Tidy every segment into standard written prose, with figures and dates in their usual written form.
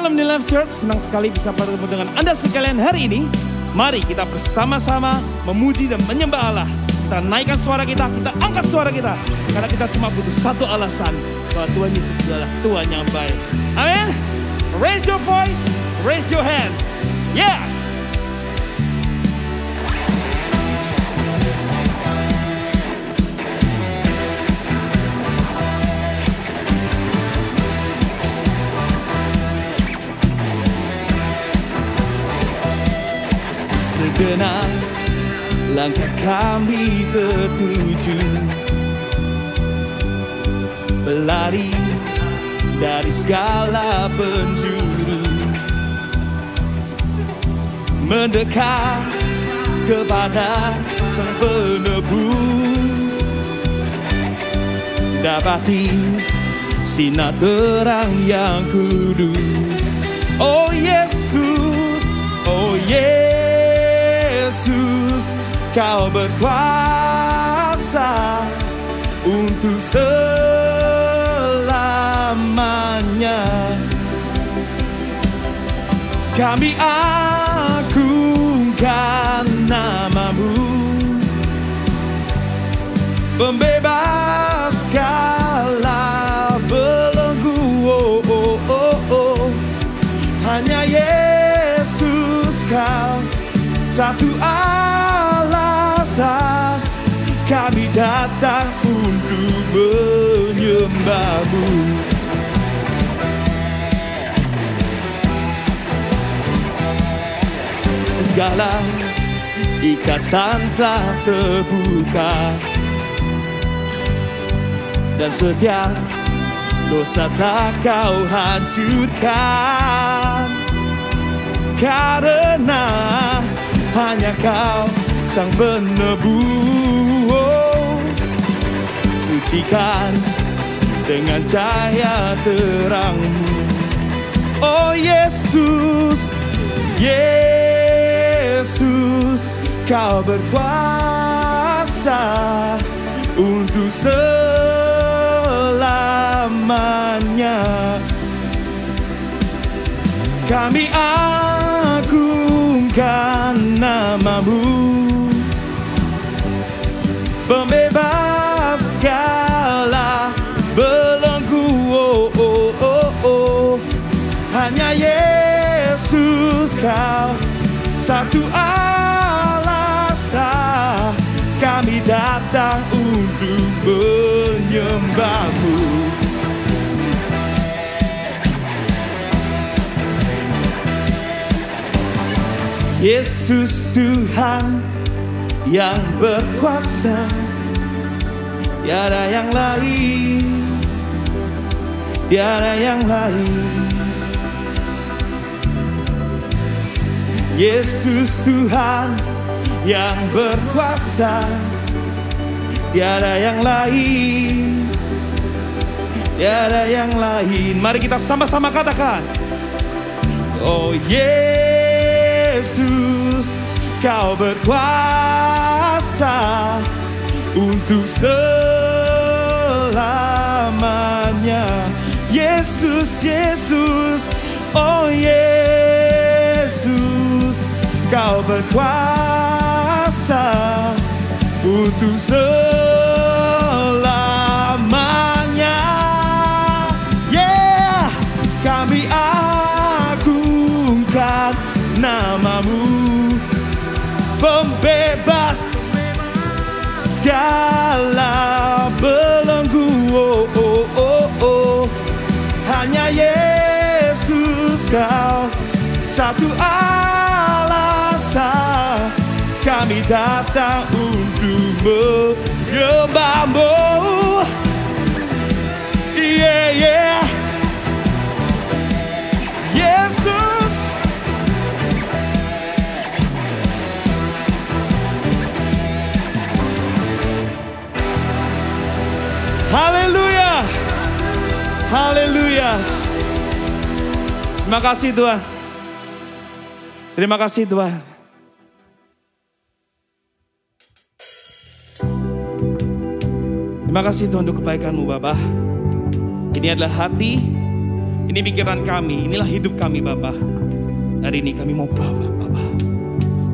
Shalom New Life Church, senang sekali bisa bertemu dengan Anda sekalian hari ini. Mari kita bersama-sama memuji dan menyembah Allah. Kita naikkan suara kita angkat suara kita. Karena kita cuma butuh satu alasan, bahwa Tuhan Yesus adalah Tuhan yang baik. Amin. Raise your voice, raise your hand. Yeah. Segenap langkah kami tertuju, berlari dari segala penjuru, mendekat kepada Sang Penebus, dapati sinar terang yang kudus. Oh Yesus, oh Yesus, Kau berkuasa untuk selamanya. Kami agungkan nama-Mu, pembebas segala belenggu. Oh, oh, oh, oh. Hanya Yesus Kau satu alasan kami datang untuk menyembah-Mu. Segala ikatan telah terbuka, dan setiap dosa telah Kau hancurkan. Karena hanya Kau Sang Penebus, sucikan dengan cahaya terang-Mu. Oh Yesus, Yesus, Kau berkuasa untuk selamanya. Kami agungkan nama-Mu, pembebas segala belenggu. Oh, oh, oh, oh. Hanya Yesus Kau satu alasan kami datang untuk menyembah-Mu. Yesus Tuhan yang berkuasa, tiada yang lain, tiada yang lain. Yesus Tuhan yang berkuasa, tiada yang lain, tiada yang lain. Mari kita sama-sama katakan, oh Yesus, Kau berkuasa untuk selamanya. Yesus, Yesus, oh Yesus, Kau berkuasa untuk selamanya. Yeah, kami agungkan nama-Mu, pembebas segala belenggu. Oh, oh, oh, oh. Hanya Yesus Kau satu alasan kami datang untuk menyembah-Mu. Yeah, yeah. Yesus, haleluya, haleluya. Terima kasih Tuhan. Terima kasih Tuhan. Terima kasih Tuhan untuk kebaikan-Mu Bapa. Ini adalah hati Ini pikiran kami, inilah hidup kami Bapa. Hari ini kami mau bawa Bapa.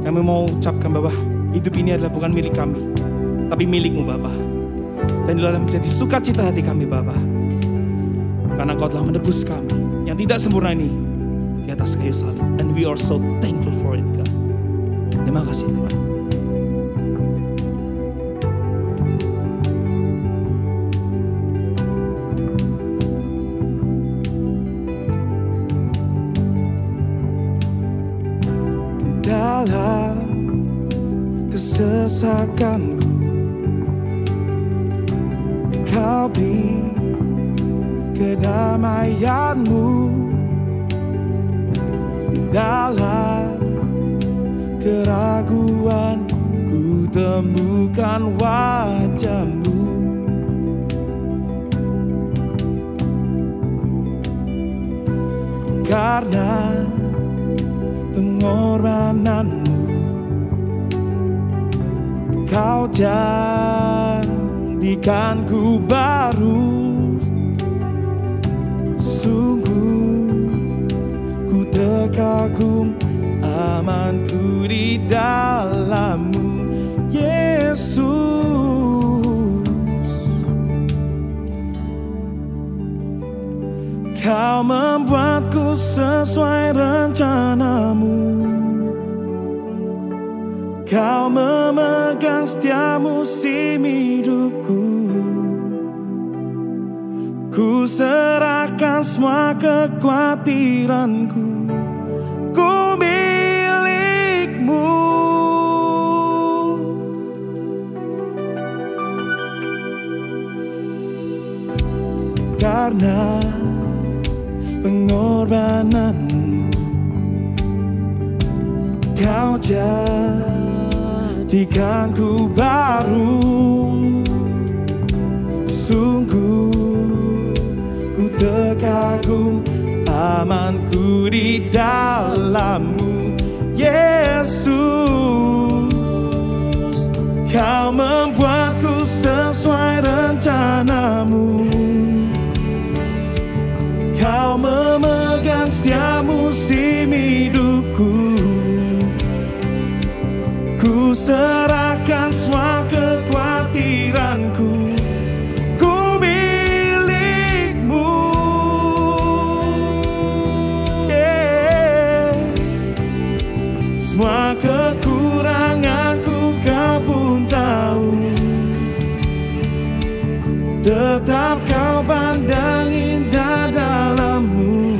Kami mau ucapkan Bapa, hidup ini adalah bukan milik kami, tapi milik-Mu Bapa. Dan inilah menjadi sukacita hati kami Bapa. Karena Engkau telah menebus kami yang tidak sempurna ini di atas kayu salib. And we are so thankful for it God. Terima kasih Tuhan. Dalam kesesakanku Kau beri kedamaian-Mu. Dalam keraguan ku temukan wajah-Mu. Karena pengorbanan-Mu Kau jadikanku baru. Sungguh ku terkagum, amanku di dalam-Mu Yesus. Kau membuatku sesuai rencana-Mu. Kau memegang setiap musim hidupku. Ku serahkan semua kekhawatiranku. Ku milik-Mu. Karena pengorbanan-Mu Kau jadikanku baru. Sungguh ku terkagum, amanku di dalam-Mu Yesus. Kau membuatku sesuai rencana-Mu. Kau memegang setiap musim hidupku. Ku serahkan semua kekhawatiranku. Ku milik-Mu. Yeah. Semua kekuranganku Kau pun tahu. Tetap Kau pandang indah dalam-Mu.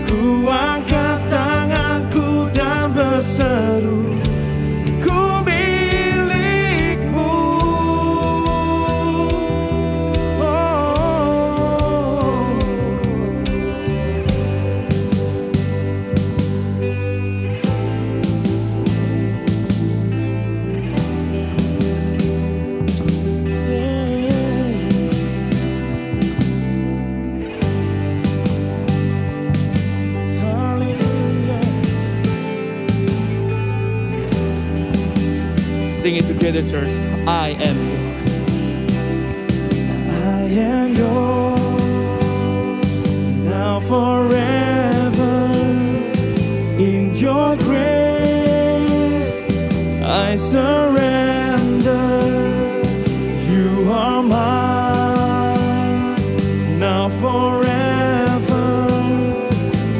Ku angkat tanganku dan berseru, ku milik-Mu. Sing it together, church. I am yours. I am yours now forever. In your grace, I surrender. You are mine now forever.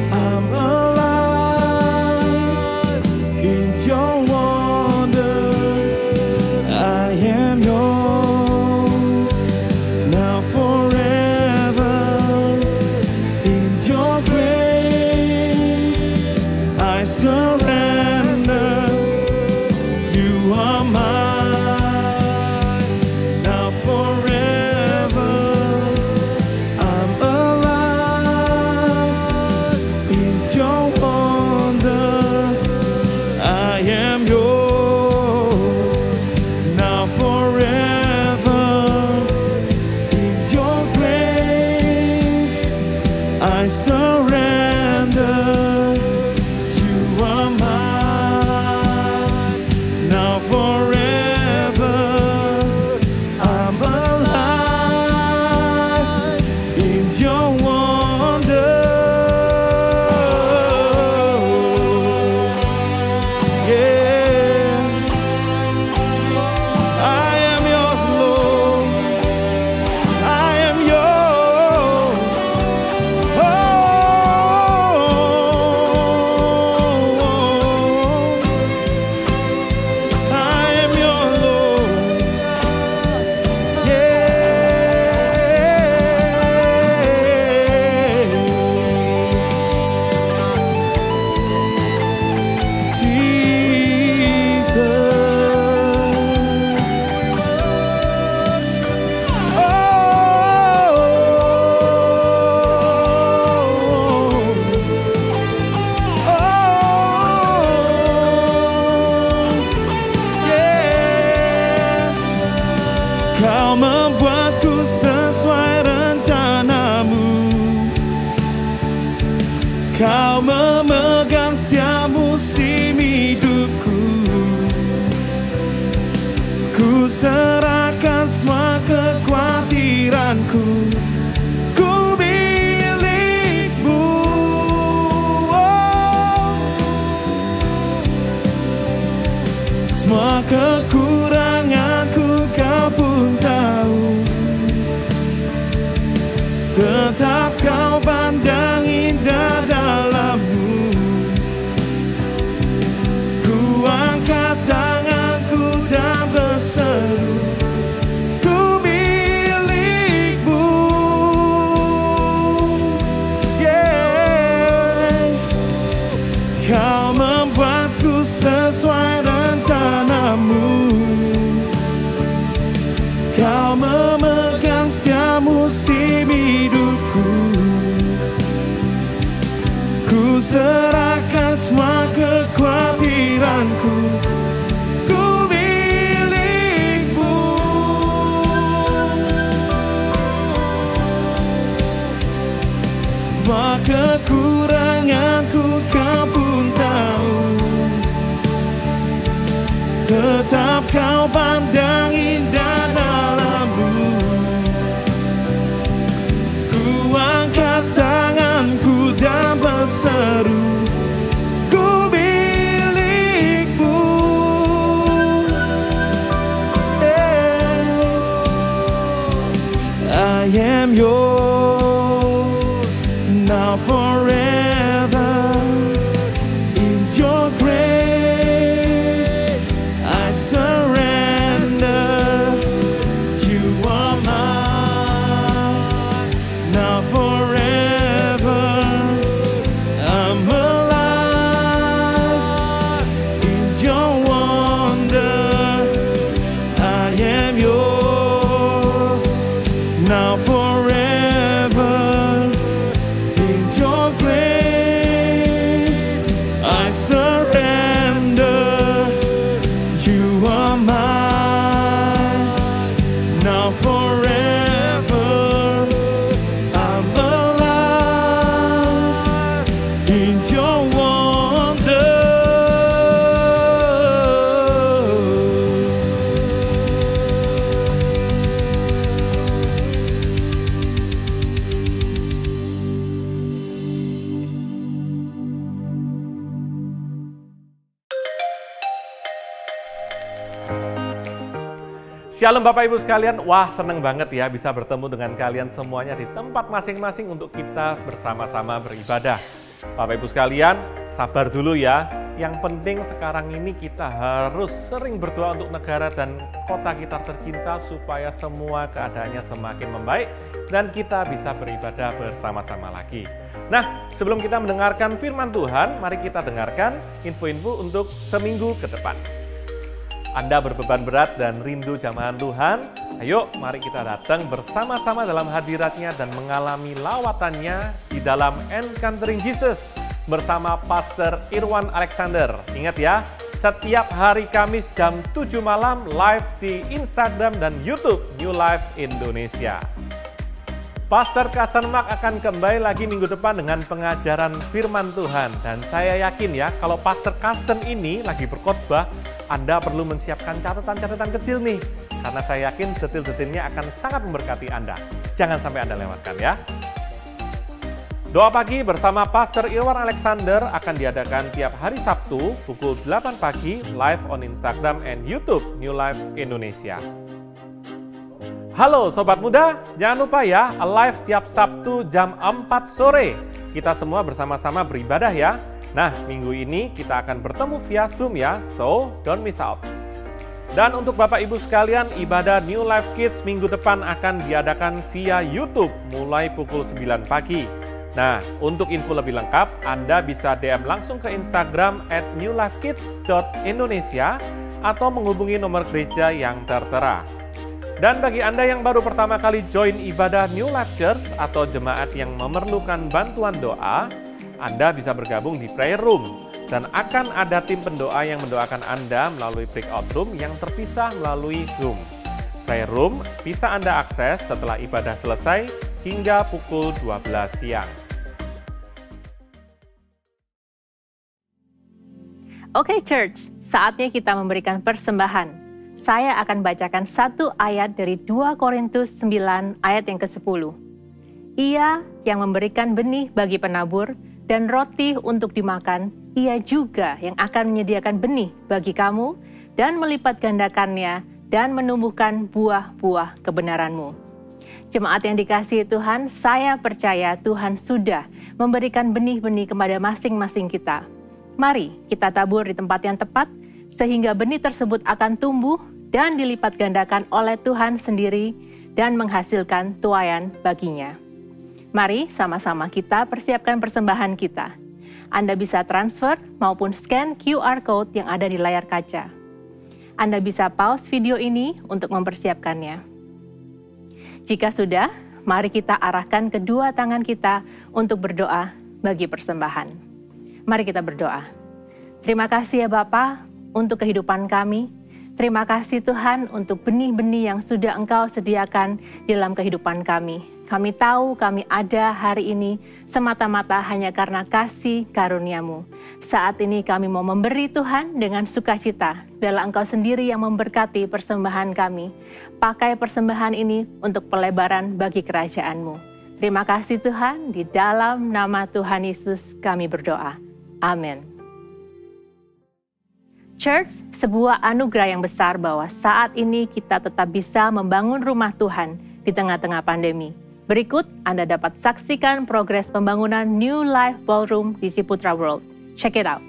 I'm alive in your wonder. I am yours now forever. In your grace, I surrender. You are mine now forever. I'm alive in your wonder. I am yours now forever. In your grace, I surrender. You are mine now forever. I'm alive in your Kau membuatku sesuai rencanamu. Kau memegang setiap musim hidupku. Ku serahkan semua kekhawatiranku. Ku milikmu. Semua kekuranganku kau pun tahu. Tetap kau pandang indah dalammu. Ku angkat tanganku dan berseru, ku milikmu. Yeah. Kau membuatku sesuai rencanamu. Kau memegang setiap musim hidupku. Ku serahkan semua kekhawatiranku. Ku milikmu. Semua kekuranganku kau pun tahu. Tetap kau pandang indah dalammu. Ku angkat tanganku dan berseru, ku milikmu. Hey. I am yours now forever. In your grace I surrender. You are mine now forever. I'm alive in your wonder. I am yours now forever. In your grace I surrender. You are mine now forever. I'm alive in your wonder. Shalom Bapak Ibu sekalian, wah seneng banget ya bisa bertemu dengan kalian semuanya di tempat masing-masing untuk kita bersama-sama beribadah. Bapak Ibu sekalian, sabar dulu ya. Yang penting sekarang ini kita harus sering berdoa untuk negara dan kota kita tercinta supaya semua keadaannya semakin membaik dan kita bisa beribadah bersama-sama lagi. Nah, sebelum kita mendengarkan firman Tuhan, mari kita dengarkan info-info untuk seminggu ke depan. Anda berbeban berat dan rindu jamahan Tuhan? Ayo, mari kita datang bersama-sama dalam hadiratnya dan mengalami lawatannya di dalam Encountering Jesus bersama Pastor Irwan Alexander. Ingat ya, setiap hari Kamis jam 7 malam live di Instagram dan YouTube New Life Indonesia. Pastor Carsten Mark akan kembali lagi minggu depan dengan pengajaran firman Tuhan. Dan saya yakin ya, kalau Pastor Carsten ini lagi berkhotbah, Anda perlu menyiapkan catatan-catatan kecil nih. Karena saya yakin detil-detilnya akan sangat memberkati Anda. Jangan sampai Anda lewatkan ya. Doa pagi bersama Pastor Irwan Alexander akan diadakan tiap hari Sabtu pukul 8 pagi live on Instagram and YouTube New Life Indonesia. Halo Sobat Muda, jangan lupa ya, live tiap Sabtu jam 4 sore. Kita semua bersama-sama beribadah ya. Nah, minggu ini kita akan bertemu via Zoom ya, so don't miss out. Dan untuk Bapak Ibu sekalian, ibadah New Life Kids minggu depan akan diadakan via YouTube mulai pukul 9 pagi. Nah, untuk info lebih lengkap, Anda bisa DM langsung ke Instagram @newlifekids.indonesia atau menghubungi nomor gereja yang tertera. Dan bagi Anda yang baru pertama kali join ibadah New Life Church atau jemaat yang memerlukan bantuan doa, Anda bisa bergabung di prayer room. Dan akan ada tim pendoa yang mendoakan Anda melalui breakout room yang terpisah melalui Zoom. Prayer Room bisa Anda akses setelah ibadah selesai hingga pukul 12 siang. Oke Church, saatnya kita memberikan persembahan. Saya akan bacakan satu ayat dari 2 Korintus 9 ayat yang ke-10. Ia yang memberikan benih bagi penabur dan roti untuk dimakan, ia juga yang akan menyediakan benih bagi kamu dan melipat gandakannya dan menumbuhkan buah-buah kebenaranmu. Jemaat yang dikasihi Tuhan, saya percaya Tuhan sudah memberikan benih-benih kepada masing-masing kita. Mari kita tabur di tempat yang tepat, sehingga benih tersebut akan tumbuh dan dilipat gandakan oleh Tuhan sendiri dan menghasilkan tuaian baginya. Mari sama-sama kita persiapkan persembahan kita. Anda bisa transfer maupun scan QR Code yang ada di layar kaca. Anda bisa pause video ini untuk mempersiapkannya. Jika sudah, mari kita arahkan kedua tangan kita untuk berdoa bagi persembahan. Mari kita berdoa. Terima kasih ya Bapa untuk kehidupan kami. Terima kasih Tuhan untuk benih-benih yang sudah Engkau sediakan dalam kehidupan kami. Kami tahu kami ada hari ini semata-mata hanya karena kasih karunia-Mu. Saat ini kami mau memberi Tuhan dengan sukacita. Biarlah Engkau sendiri yang memberkati persembahan kami. Pakai persembahan ini untuk pelebaran bagi kerajaan-Mu. Terima kasih Tuhan, di dalam nama Tuhan Yesus kami berdoa. Amin. Church, sebuah anugerah yang besar bahwa saat ini kita tetap bisa membangun rumah Tuhan di tengah-tengah pandemi. Berikut Anda dapat saksikan progres pembangunan New Life Ballroom di Ciputra World. Check it out.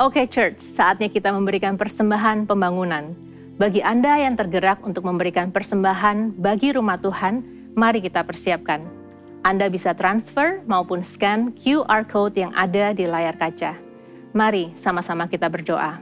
Oke Church, saatnya kita memberikan persembahan pembangunan. Bagi Anda yang tergerak untuk memberikan persembahan bagi rumah Tuhan, mari kita persiapkan. Anda bisa transfer maupun scan QR Code yang ada di layar kaca. Mari sama-sama kita berdoa.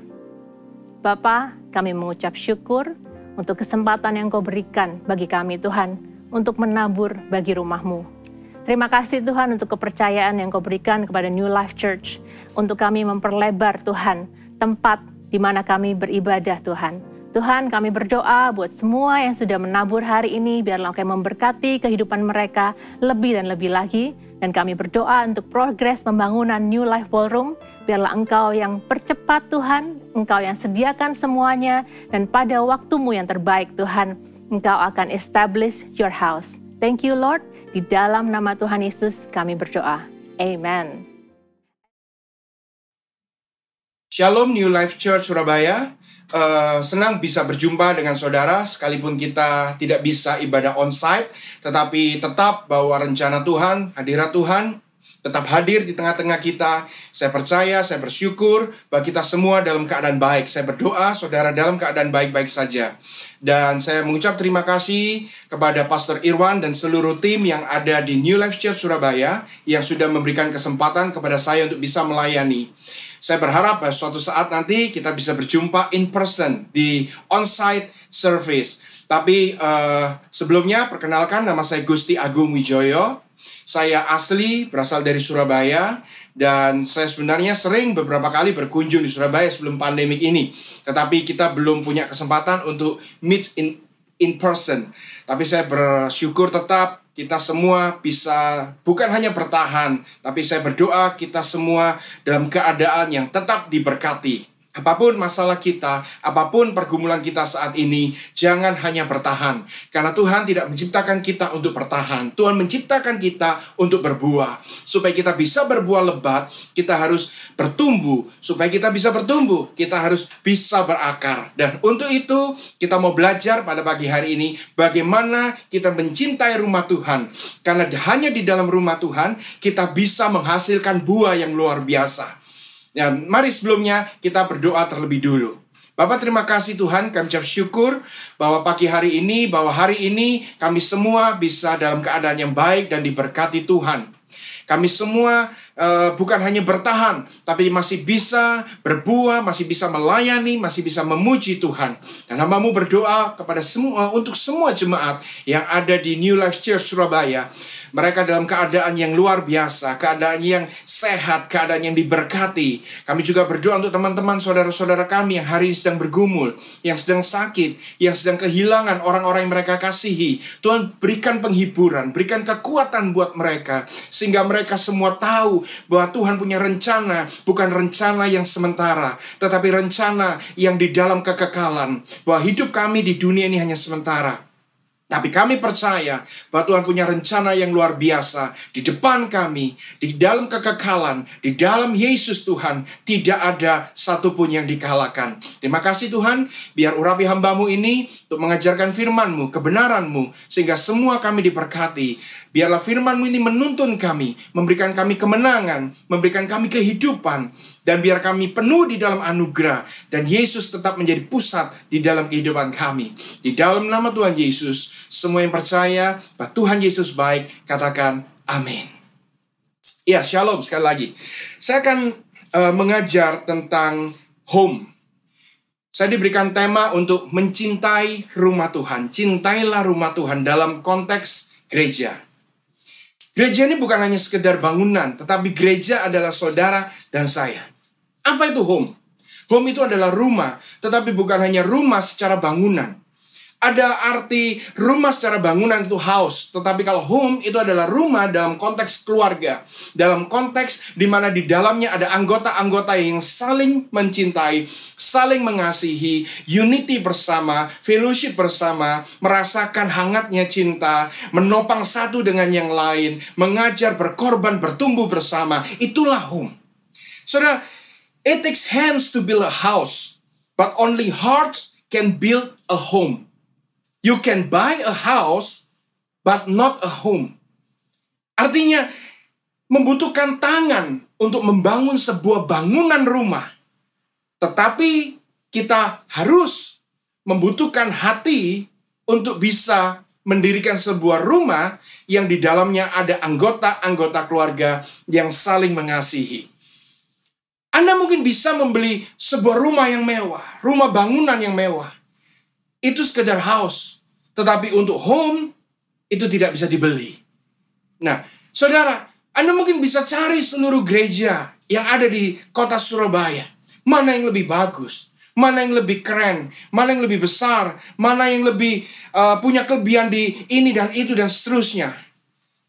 Bapa, kami mengucap syukur untuk kesempatan yang Kau berikan bagi kami Tuhan, untuk menabur bagi rumah-Mu. Terima kasih Tuhan untuk kepercayaan yang Kau berikan kepada New Life Church, untuk kami memperlebar Tuhan, tempat di mana kami beribadah Tuhan. Tuhan, kami berdoa buat semua yang sudah menabur hari ini, biarlah Kau memberkati kehidupan mereka lebih dan lebih lagi. Dan kami berdoa untuk progres pembangunan New Life Ballroom, biarlah Engkau yang percepat Tuhan, Engkau yang sediakan semuanya, dan pada waktu-Mu yang terbaik Tuhan, Engkau akan establish your house. Thank you Lord, di dalam nama Tuhan Yesus kami berdoa. Amen. Shalom New Life Church Surabaya. Senang bisa berjumpa dengan saudara, sekalipun kita tidak bisa ibadah on-site, tetapi tetap bahwa rencana Tuhan, hadirat Tuhan, tetap hadir di tengah-tengah kita. Saya percaya, saya bersyukur bahwa kita semua dalam keadaan baik. Saya berdoa saudara dalam keadaan baik-baik saja. Dan saya mengucap terima kasih kepada Pastor Irwan dan seluruh tim yang ada di New Life Church Surabaya yang sudah memberikan kesempatan kepada saya untuk bisa melayani. Saya berharap suatu saat nanti kita bisa berjumpa in person di on-site service. Tapi sebelumnya perkenalkan, nama saya Gusti Agung Wijoyo. Saya asli berasal dari Surabaya dan saya sebenarnya sering beberapa kali berkunjung di Surabaya sebelum pandemik ini. Tetapi kita belum punya kesempatan untuk meet in person. Tapi saya bersyukur tetap kita semua bisa bukan hanya bertahan, tapi saya berdoa kita semua dalam keadaan yang tetap diberkati. Apapun masalah kita, apapun pergumulan kita saat ini, jangan hanya bertahan. Karena Tuhan tidak menciptakan kita untuk bertahan. Tuhan menciptakan kita untuk berbuah. Supaya kita bisa berbuah lebat, kita harus bertumbuh. Supaya kita bisa bertumbuh, kita harus bisa berakar. Dan untuk itu, kita mau belajar pada pagi hari ini, bagaimana kita mencintai rumah Tuhan. Karena hanya di dalam rumah Tuhan, kita bisa menghasilkan buah yang luar biasa. Ya, mari sebelumnya kita berdoa terlebih dulu. Bapak, terima kasih Tuhan, kami ucap syukur bahwa pagi hari ini, bahwa hari ini kami semua bisa dalam keadaan yang baik dan diberkati Tuhan. Kami semua bukan hanya bertahan, tapi masih bisa berbuah, masih bisa melayani, masih bisa memuji Tuhan. Dan hamba-Mu berdoa kepada semua, untuk semua jemaat yang ada di New Life Church Surabaya. Mereka dalam keadaan yang luar biasa, keadaan yang sehat, keadaan yang diberkati. Kami juga berdoa untuk teman-teman, saudara-saudara kami yang hari ini sedang bergumul, yang sedang sakit, yang sedang kehilangan orang-orang yang mereka kasihi. Tuhan, berikan penghiburan, berikan kekuatan buat mereka, sehingga mereka semua tahu bahwa Tuhan punya rencana, bukan rencana yang sementara, tetapi rencana yang di dalam kekekalan. Bahwa hidup kami di dunia ini hanya sementara. Tapi kami percaya bahwa Tuhan punya rencana yang luar biasa di depan kami, di dalam kekekalan, di dalam Yesus Tuhan, tidak ada satupun yang dikalahkan. Terima kasih Tuhan, biar urapi hamba-Mu ini untuk mengajarkan firman-Mu, kebenaran-Mu, sehingga semua kami diberkati. Biarlah firman-Mu ini menuntun kami, memberikan kami kemenangan, memberikan kami kehidupan, dan biar kami penuh di dalam anugerah, dan Yesus tetap menjadi pusat di dalam kehidupan kami. Di dalam nama Tuhan Yesus, semua yang percaya bahwa Tuhan Yesus baik, katakan amin. Ya, shalom sekali lagi. Saya akan mengajar tentang home. Saya diberikan tema untuk mencintai rumah Tuhan. Cintailah rumah Tuhan dalam konteks gereja. Gereja ini bukan hanya sekedar bangunan, tetapi gereja adalah saudara dan saya. Apa itu home? Home itu adalah rumah, tetapi bukan hanya rumah secara bangunan. Ada arti rumah secara bangunan itu house, tetapi kalau home itu adalah rumah dalam konteks keluarga. Dalam konteks di mana di dalamnya ada anggota-anggota yang saling mencintai, saling mengasihi, unity bersama, fellowship bersama, merasakan hangatnya cinta, menopang satu dengan yang lain, mengajar, berkorban, bertumbuh bersama. Itulah home. Saudara, it takes hands to build a house, but only hearts can build a home. You can buy a house, but not a home. Artinya, membutuhkan tangan untuk membangun sebuah bangunan rumah. Tetapi kita harus membutuhkan hati untuk bisa mendirikan sebuah rumah yang di dalamnya ada anggota-anggota keluarga yang saling mengasihi. Anda mungkin bisa membeli sebuah rumah yang mewah, rumah bangunan yang mewah. Itu sekedar house. Tetapi untuk home, itu tidak bisa dibeli. Nah, saudara, Anda mungkin bisa cari seluruh gereja yang ada di kota Surabaya. Mana yang lebih bagus? Mana yang lebih keren? Mana yang lebih besar? Mana yang lebih punya kelebihan di ini dan itu dan seterusnya.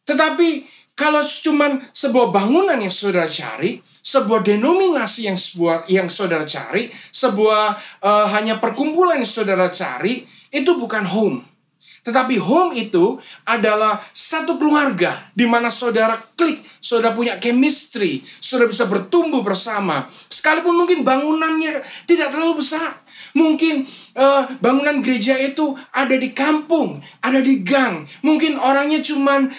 Tetapi kalau cuman sebuah bangunan yang saudara cari, sebuah denominasi yang saudara cari, sebuah hanya perkumpulan yang saudara cari, itu bukan home. Tetapi home itu adalah satu keluarga di mana saudara klik, saudara punya chemistry, saudara bisa bertumbuh bersama. Sekalipun mungkin bangunannya tidak terlalu besar. Mungkin bangunan gereja itu ada di kampung, ada di gang. Mungkin orangnya cuma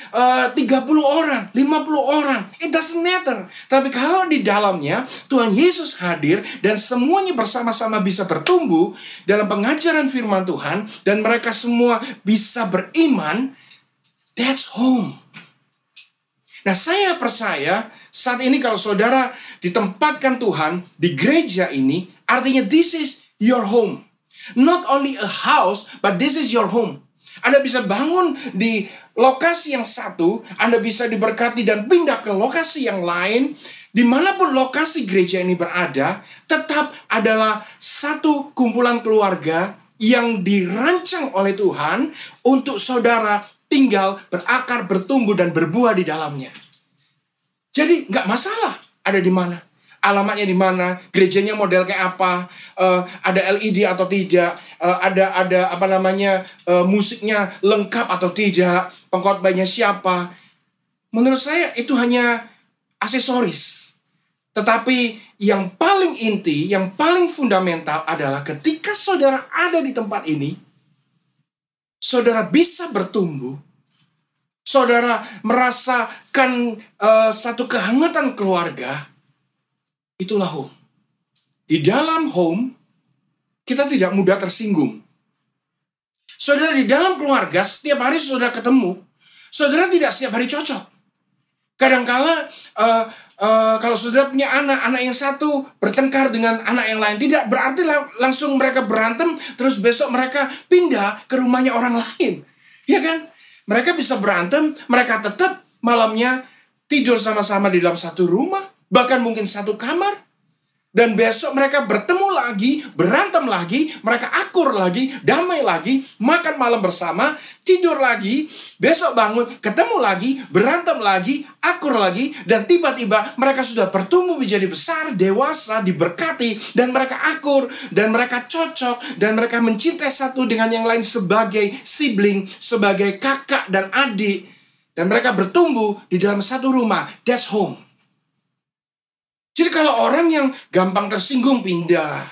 30 orang, 50 orang. It doesn't matter. Tapi kalau di dalamnya Tuhan Yesus hadir dan semuanya bersama-sama bisa bertumbuh dalam pengajaran firman Tuhan, dan mereka semua bisa beriman, that's home. Nah, saya percaya saat ini kalau saudara ditempatkan Tuhan di gereja ini, artinya this is your home. Not only a house, but this is your home. Anda bisa bangun di lokasi yang satu, Anda bisa diberkati dan pindah ke lokasi yang lain. Dimanapun lokasi gereja ini berada, tetap adalah satu kumpulan keluarga yang dirancang oleh Tuhan untuk saudara tinggal, berakar, bertumbuh, dan berbuah di dalamnya. Jadi nggak masalah ada di mana. alamatnya di mana, gerejanya model kayak apa, ada LED atau tidak, ada apa namanya, musiknya lengkap atau tidak, pengkhotbahnya siapa. Menurut saya itu hanya aksesoris. Tetapi yang paling inti, yang paling fundamental adalah ketika saudara ada di tempat ini, saudara bisa bertumbuh, saudara merasakan satu kehangatan keluarga, itulah home. Di dalam home, kita tidak mudah tersinggung. Saudara di dalam keluarga, setiap hari saudara ketemu, saudara tidak setiap hari cocok. Kadangkala kalau saudara punya anak yang satu bertengkar dengan anak yang lain, tidak berarti langsung mereka berantem, terus besok mereka pindah ke rumahnya orang lain. Ya kan? Mereka bisa berantem, mereka tetap malamnya tidur sama-sama di dalam satu rumah, bahkan mungkin satu kamar. Dan besok mereka bertemu lagi, berantem lagi, mereka akur lagi, damai lagi, makan malam bersama, tidur lagi, besok bangun, ketemu lagi, berantem lagi, akur lagi, dan tiba-tiba mereka sudah bertumbuh menjadi besar, dewasa, diberkati, dan mereka akur, dan mereka cocok, dan mereka mencintai satu dengan yang lain sebagai sibling, sebagai kakak dan adik, dan mereka bertumbuh di dalam satu rumah. That's home. Jadi kalau orang yang gampang tersinggung pindah,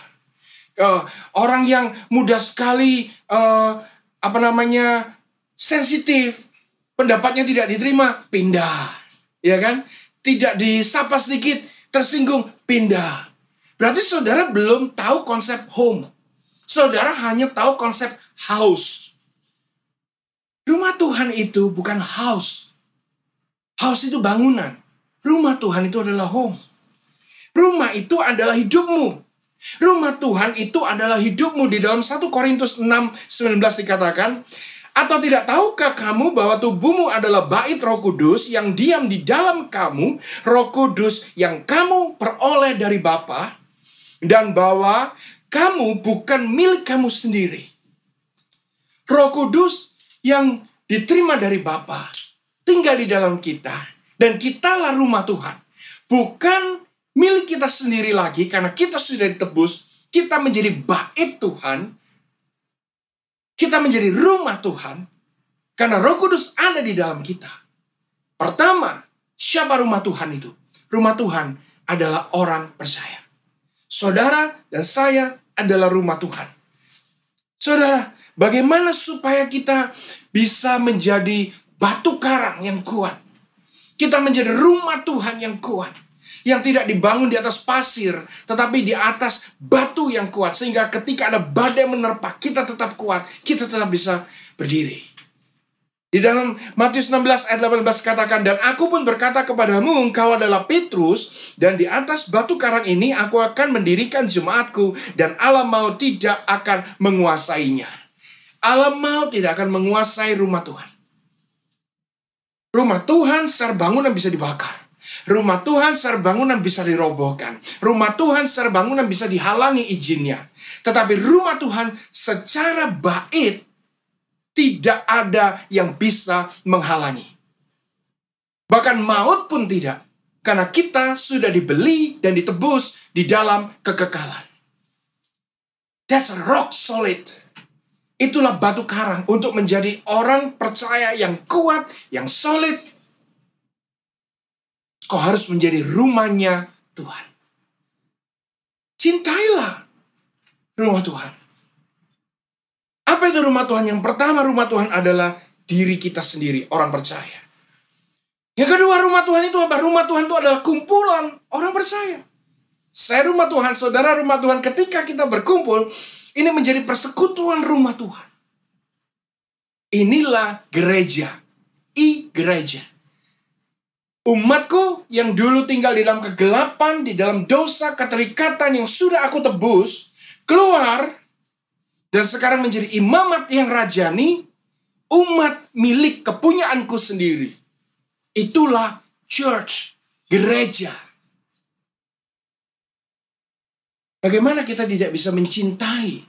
orang yang mudah sekali sensitif, pendapatnya tidak diterima, pindah, ya kan? Tidak disapa sedikit, tersinggung, pindah. Berarti saudara belum tahu konsep home. Saudara hanya tahu konsep house. Rumah Tuhan itu bukan house. House itu bangunan. Rumah Tuhan itu adalah home. Rumah itu adalah hidupmu. Rumah Tuhan itu adalah hidupmu. Di dalam 1 Korintus 6:19 dikatakan, atau tidak tahukah kamu bahwa tubuhmu adalah bait Roh Kudus yang diam di dalam kamu, Roh Kudus yang kamu peroleh dari Bapa, dan bahwa kamu bukan milik kamu sendiri. Roh Kudus yang diterima dari Bapa tinggal di dalam kita, dan kitalah rumah Tuhan. Bukan milik kita sendiri lagi, karena kita sudah ditebus, kita menjadi bait Tuhan, kita menjadi rumah Tuhan, karena Roh Kudus ada di dalam kita. Pertama, siapa rumah Tuhan itu? Rumah Tuhan adalah orang percaya. Saudara dan saya adalah rumah Tuhan. Saudara, bagaimana supaya kita bisa menjadi batu karang yang kuat? Kita menjadi rumah Tuhan yang kuat, yang tidak dibangun di atas pasir, tetapi di atas batu yang kuat. Sehingga ketika ada badai menerpa, kita tetap kuat, kita tetap bisa berdiri. Di dalam Matius 16 ayat 18 katakan, dan aku pun berkata kepadamu, engkau adalah Petrus, dan di atas batu karang ini aku akan mendirikan jemaatku, dan alam maut tidak akan menguasainya. Alam maut tidak akan menguasai rumah Tuhan. Rumah Tuhan secara bangunan bisa dibakar. Rumah Tuhan secara bangunan bisa dirobohkan. Rumah Tuhan secara bangunan bisa dihalangi izinnya. Tetapi rumah Tuhan secara bait tidak ada yang bisa menghalangi. Bahkan maut pun tidak. Karena kita sudah dibeli dan ditebus di dalam kekekalan. That's rock solid. Itulah batu karang untuk menjadi orang percaya yang kuat, yang solid. Kau harus menjadi rumahnya Tuhan. Cintailah rumah Tuhan. Apa itu rumah Tuhan? Yang pertama, rumah Tuhan adalah diri kita sendiri, orang percaya. Yang kedua, rumah Tuhan itu apa? Rumah Tuhan itu adalah kumpulan orang percaya. Saya rumah Tuhan, saudara rumah Tuhan. Ketika kita berkumpul, ini menjadi persekutuan rumah Tuhan. Inilah gereja. Gereja. Umatku yang dulu tinggal di dalam kegelapan, di dalam dosa, keterikatan yang sudah aku tebus, keluar, dan sekarang menjadi imamat yang rajani, umat milik kepunyaanku sendiri. Itulah church, gereja. Bagaimana kita tidak bisa mencintai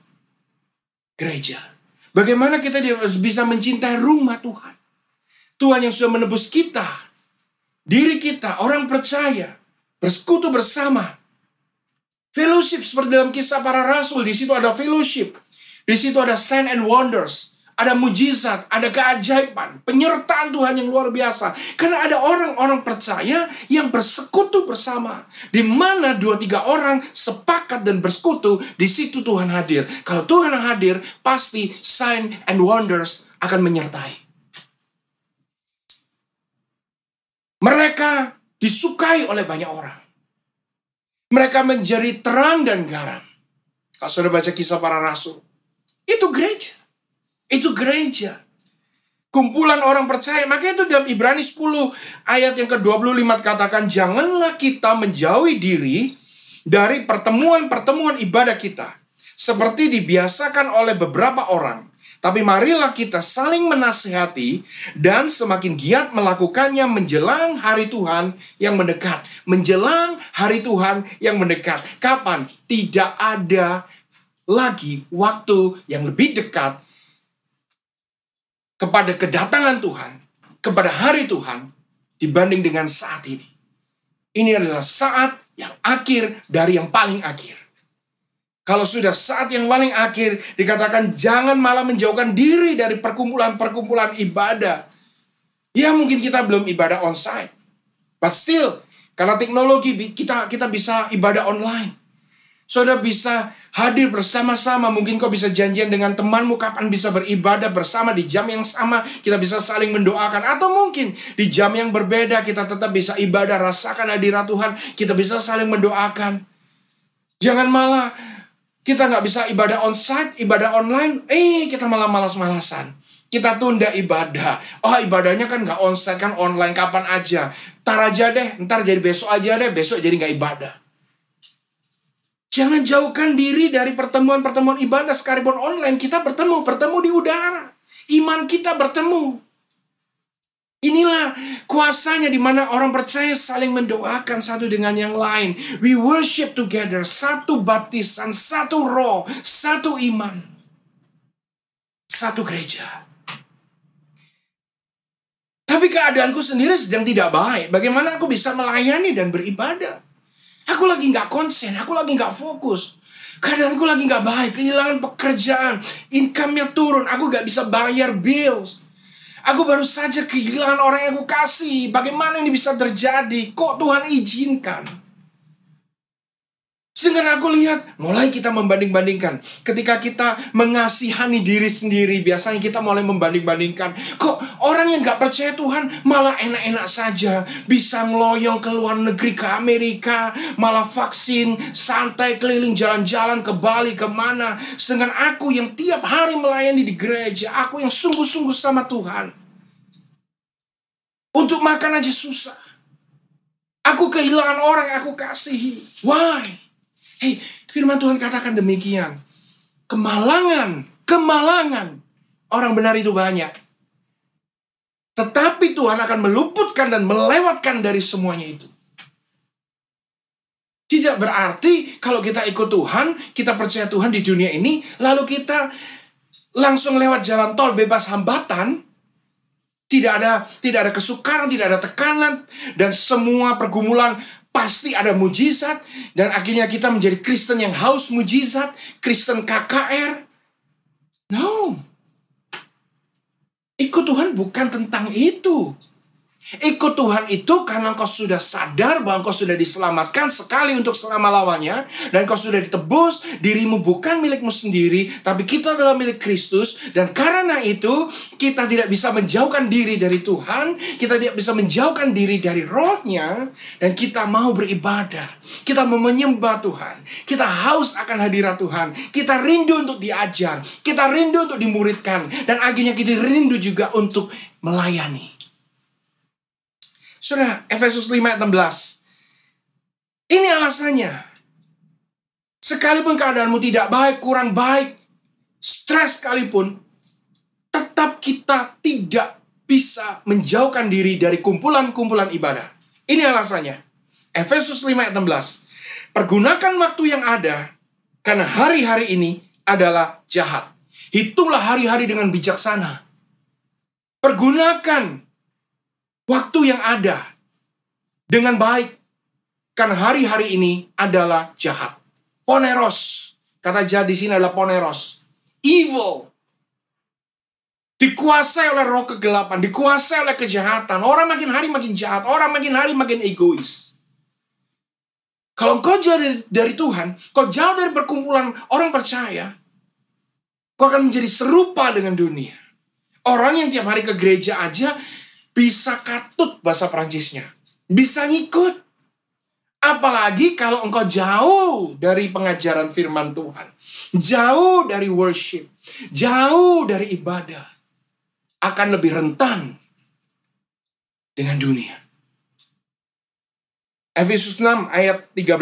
gereja? Bagaimana kita bisa mencintai rumah Tuhan? Tuhan yang sudah menebus kita, diri kita, orang percaya, bersekutu bersama, Fellowship seperti dalam Kisah Para Rasul, di situ ada fellowship. Di situ ada sign and wonders, ada mujizat, ada keajaiban, penyertaan Tuhan yang luar biasa. Karena ada orang-orang percaya yang bersekutu bersama. Di mana 2-3 orang sepakat dan bersekutu, di situ Tuhan hadir. Kalau Tuhan hadir, pasti sign and wonders akan menyertai. Mereka disukai oleh banyak orang. Mereka menjadi terang dan garam. Kalau sudah baca Kisah Para Rasul, itu gereja. Itu gereja. Kumpulan orang percaya. Makanya itu dalam Ibrani 10 ayat yang ke-25 katakan, janganlah kita menjauhi diri dari pertemuan-pertemuan ibadah kita, seperti dibiasakan oleh beberapa orang. Tapi marilah kita saling menasihati dan semakin giat melakukannya menjelang hari Tuhan yang mendekat. Menjelang hari Tuhan yang mendekat. Kapan? Tidak ada lagi waktu yang lebih dekat kepada kedatangan Tuhan, kepada hari Tuhan, dibanding dengan saat ini. Ini adalah saat yang akhir dari yang paling akhir. Kalau sudah saat yang paling akhir, dikatakan jangan malah menjauhkan diri dari perkumpulan-perkumpulan ibadah. Ya mungkin kita belum ibadah onsite, but still, karena teknologi kita bisa ibadah online. Saudara bisa hadir bersama-sama. Mungkin kau bisa janjian dengan temanmu kapan bisa beribadah bersama di jam yang sama. Kita bisa saling mendoakan. Atau mungkin di jam yang berbeda kita tetap bisa ibadah, rasakan hadirat Tuhan. Kita bisa saling mendoakan. Jangan malah kita nggak bisa ibadah onsite, ibadah online, kita malah malas-malasan. Kita tunda ibadah. Oh, ibadahnya kan nggak onsite, kan online, kapan aja. Ntar aja deh, ntar jadi besok aja deh, besok jadi nggak ibadah. Jangan jauhkan diri dari pertemuan-pertemuan ibadah sekalipun online. Kita bertemu di udara. Iman kita bertemu. Inilah kuasanya di mana orang percaya saling mendoakan satu dengan yang lain. We worship together. Satu baptisan, satu roh, satu iman. Satu gereja. Tapi keadaanku sendiri sedang tidak baik. Bagaimana aku bisa melayani dan beribadah? Aku lagi nggak konsen, aku lagi nggak fokus. Keadaanku lagi nggak baik, kehilangan pekerjaan, income-nya turun, aku nggak bisa bayar bills. Aku baru saja kehilangan orang yang aku kasih. Bagaimana ini bisa terjadi? Kok Tuhan izinkan? Sehingga aku lihat, mulai kita membanding-bandingkan. Ketika kita mengasihani diri sendiri, biasanya kita mulai membanding-bandingkan. Kok orang yang gak percaya Tuhan malah enak-enak saja. Bisa ngeloyong ke luar negeri, ke Amerika. Malah vaksin, santai keliling jalan-jalan ke Bali, kemana. Sedangkan aku yang tiap hari melayani di gereja. Aku yang sungguh-sungguh sama Tuhan. Untuk makan aja susah. Aku kehilangan orang yang aku kasihi. Why? Firman Tuhan katakan demikian. Kemalangan orang benar itu banyak. Tetapi Tuhan akan meluputkan dan melewatkan dari semuanya itu. Tidak berarti kalau kita ikut Tuhan, kita percaya Tuhan di dunia ini, lalu kita langsung lewat jalan tol bebas hambatan. Tidak ada kesukaran, tidak ada tekanan, dan semua pergumulan pasti ada mujizat. Dan akhirnya kita menjadi Kristen yang haus mujizat. Kristen KKR. No. Ikut Tuhan bukan tentang itu. Ikut Tuhan itu karena kau sudah sadar bahwa kau sudah diselamatkan sekali untuk selama-lamanya. Dan kau sudah ditebus. Dirimu bukan milikmu sendiri, tapi kita adalah milik Kristus. Dan karena itu kita tidak bisa menjauhkan diri dari Tuhan. Kita tidak bisa menjauhkan diri dari rohnya. Dan kita mau beribadah. Kita mau menyembah Tuhan. Kita haus akan hadirat Tuhan. Kita rindu untuk diajar. Kita rindu untuk dimuridkan. Dan akhirnya kita rindu juga untuk melayani. Saudara, Efesus 5 ayat 16. Ini alasannya. Sekalipun keadaanmu tidak baik, kurang baik, stres sekalipun, tetap kita tidak bisa menjauhkan diri dari kumpulan-kumpulan ibadah. Ini alasannya. Efesus 5 ayat 16. Pergunakan waktu yang ada, karena hari-hari ini adalah jahat. Hitunglah hari-hari dengan bijaksana. Pergunakan waktu yang ada dengan baik, karena hari-hari ini adalah jahat. Poneros. Kata jahat di sini adalah poneros. Evil. Dikuasai oleh roh kegelapan, dikuasai oleh kejahatan. Orang makin hari makin jahat, orang makin hari makin egois. Kalau engkau jauh dari Tuhan, kau jauh dari perkumpulan orang percaya, kau akan menjadi serupa dengan dunia. Orang yang tiap hari ke gereja aja bisa katut bahasa Perancisnya. Bisa ngikut. Apalagi kalau engkau jauh dari pengajaran firman Tuhan. Jauh dari worship. Jauh dari ibadah. Akan lebih rentan dengan dunia. Efesus 6 ayat 13.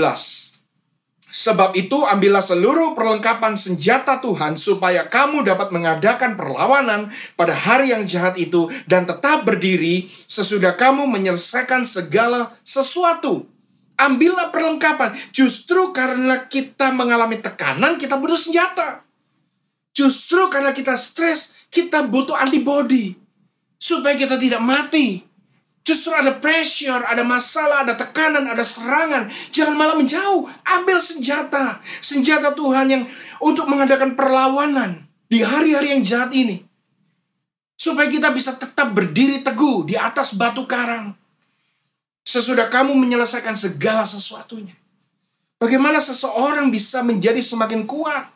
Sebab itu ambillah seluruh perlengkapan senjata Tuhan supaya kamu dapat mengadakan perlawanan pada hari yang jahat itu dan tetap berdiri sesudah kamu menyelesaikan segala sesuatu. Ambillah perlengkapan. Justru karena kita mengalami tekanan, kita butuh senjata. Justru karena kita stres, kita butuh antibody supaya kita tidak mati. Justru ada pressure, ada masalah, ada tekanan, ada serangan. Jangan malah menjauh. Ambil senjata. Senjata Tuhan yang untuk mengadakan perlawanan di hari-hari yang jahat ini. Supaya kita bisa tetap berdiri teguh di atas batu karang. Sesudah kamu menyelesaikan segala sesuatunya. Bagaimana seseorang bisa menjadi semakin kuat?